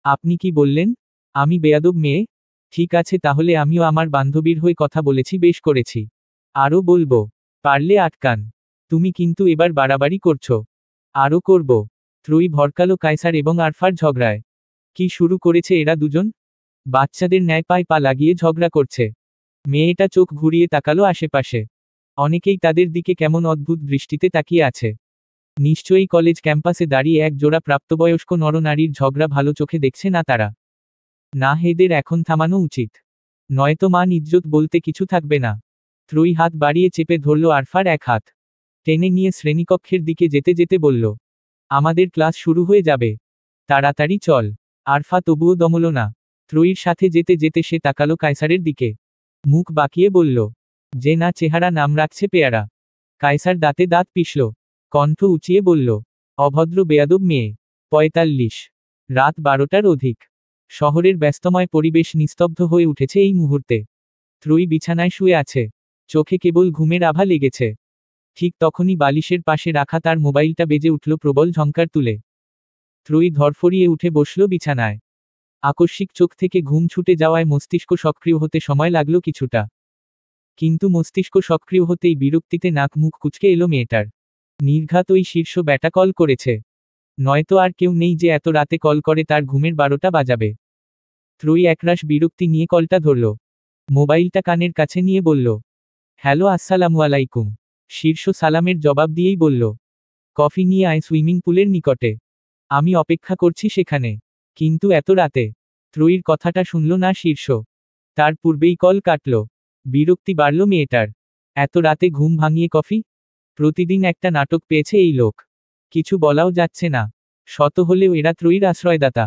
আপনি কি বললেন? আমি বেয়াদব মেয়ে? ঠিক আছে, তাহলে আমিও আমার বান্ধবীর হয়ে কথা বলেছি, বেশ করেছি। আরও বলবো। পারলে আটকান। তুমি কিন্তু এবার বাড়াবাড়ি করছো। আরও করব। ত্রয়ী ভরকালো কায়সার এবং আরফার ঝগড়ায়। কি শুরু করেছে এরা দুজন? বাচ্চাদের ন্যায় পায়ে পা লাগিয়ে ঝগড়া করছে। মেয়েটা চোখ ঘুরিয়ে তাকালো আশেপাশে। অনেকেই তাদের দিকে কেমন অদ্ভুত দৃষ্টিতে তাকিয়ে আছে। নিশ্চয়ই কলেজ ক্যাম্পাসে দাঁড়িয়ে এক জোড়া প্রাপ্তবয়স্ক নরনারীর ঝগড়া ভালো চোখে দেখছে না তারা। না, এদের এখন থামানো উচিত। নয়তো মান ইজ্জত বলতে কিছু থাকবে না। ত্রয়ী হাত বাড়িয়ে চেপে ধরল আরফার এক হাত। টেনে নিয়ে শ্রেণীকক্ষের দিকে যেতে যেতে বলল, আমাদের ক্লাস শুরু হয়ে যাবে। তাড়াতাড়ি চল। আরফা তবুও দমল না। ত্রয়ীর সাথে যেতে যেতে সে তাকালো কায়সারের দিকে। মুখ বাঁকিয়ে বলল, যে না চেহারা নাম রাখছে পেয়ারা। কায়সার দাঁতে দাঁত পিষল। কণ্ঠ উঁচিয়ে বলল, অভদ্র বেয়াদব মেয়ে। ৪৫। রাত ১২টার অধিক। শহরের ব্যস্তময় পরিবেশ নিস্তব্ধ হয়ে উঠেছে এই মুহূর্তে। ত্রয়ী বিছানায় শুয়ে আছে। চোখে কেবল ঘুমের আভা লেগেছে। ঠিক তখনই বালিশের পাশে রাখা তার মোবাইলটা বেজে উঠল প্রবল ঝংকার তুলে। ত্রয়ী ধরফরিয়ে উঠে বসল বিছানায়। আকস্মিক চোখ থেকে ঘুম ছুটে যাওয়ায় মস্তিষ্ক সক্রিয় হতে সময় লাগলো কিছুটা। কিন্তু মস্তিষ্ক সক্রিয় হতেই বিরক্তিতে নাক মুখ কুঁচকে এলো মেয়েটার। নির্ঘাত ওই শীর্ষ ব্যাটা কল করেছে। নয়তো আর কেউ নেই যে এত রাতে কল করে তার ঘুমের ১২টা বাজাবে। ত্রয়ী একরাশ বিরক্তি নিয়ে কলটা ধরল। মোবাইলটা কানের কাছে নিয়ে বলল, হ্যালো, আসসালামু আলাইকুম। শীর্ষ সালামের জবাব দিয়েই বলল, কফি নিয়ে আয় সুইমিং পুলের নিকটে। আমি অপেক্ষা করছি সেখানে। কিন্তু এত রাতে? ত্রয়ীর কথাটা শুনল না শীর্ষ। তার পূর্বেই কল কাটল। বিরক্তি বাড়ল মেয়েটার। এত রাতে ঘুম ভাঙিয়ে কফি? প্রতিদিন একটা নাটক পেয়েছে এই লোক। কিছু বলাও যাচ্ছে না। শত হলেও এরা ত্রয়ীর আশ্রয়দাতা।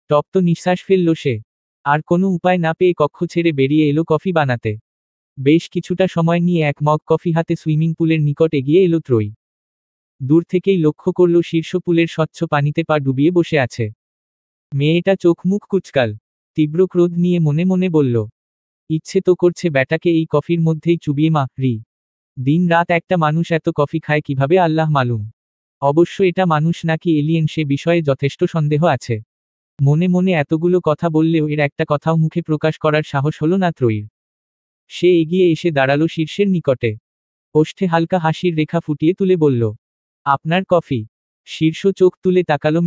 তপ্ত নিঃশ্বাস ফেলল সে। আর কোনো উপায় না পেয়ে কক্ষ ছেড়ে বেরিয়ে এলো কফি বানাতে। বেশ কিছুটা সময় নিয়ে এক মগ কফি হাতে সুইমিং পুলের নিকট এগিয়ে এলো ত্রয়ী। দূর থেকেই লক্ষ্য করল শীর্ষ পুলের স্বচ্ছ পানিতে পা ডুবিয়ে বসে আছে। মেয়েটা চোখ মুখ কুচকাল। তীব্র ক্রোধ নিয়ে মনে মনে বলল, ইচ্ছে তো করছে ব্যাটাকে এই কফির মধ্যেই চুবিয়ে মারি। দিন রাত একটা মানুষ এত কফি খায় কিভাবে, আল্লাহ মালুম। অবশ্য এটা মানুষ নাকি এলিয়েন সে বিষয়ে যথেষ্ট সন্দেহ আছে। মনে মনে এতগুলো কথা বললেও এর একটা কথাও মুখে প্রকাশ করার সাহস হলো না ত্রয়ীর। সে এগিয়ে এসে দাঁড়ালো শীর্ষের নিকটে। ওষ্ঠে হালকা হাসির রেখা ফুটিয়ে তুলে বলল, আপনার কফি। শীর্ষ চোখ তুলে তাকালো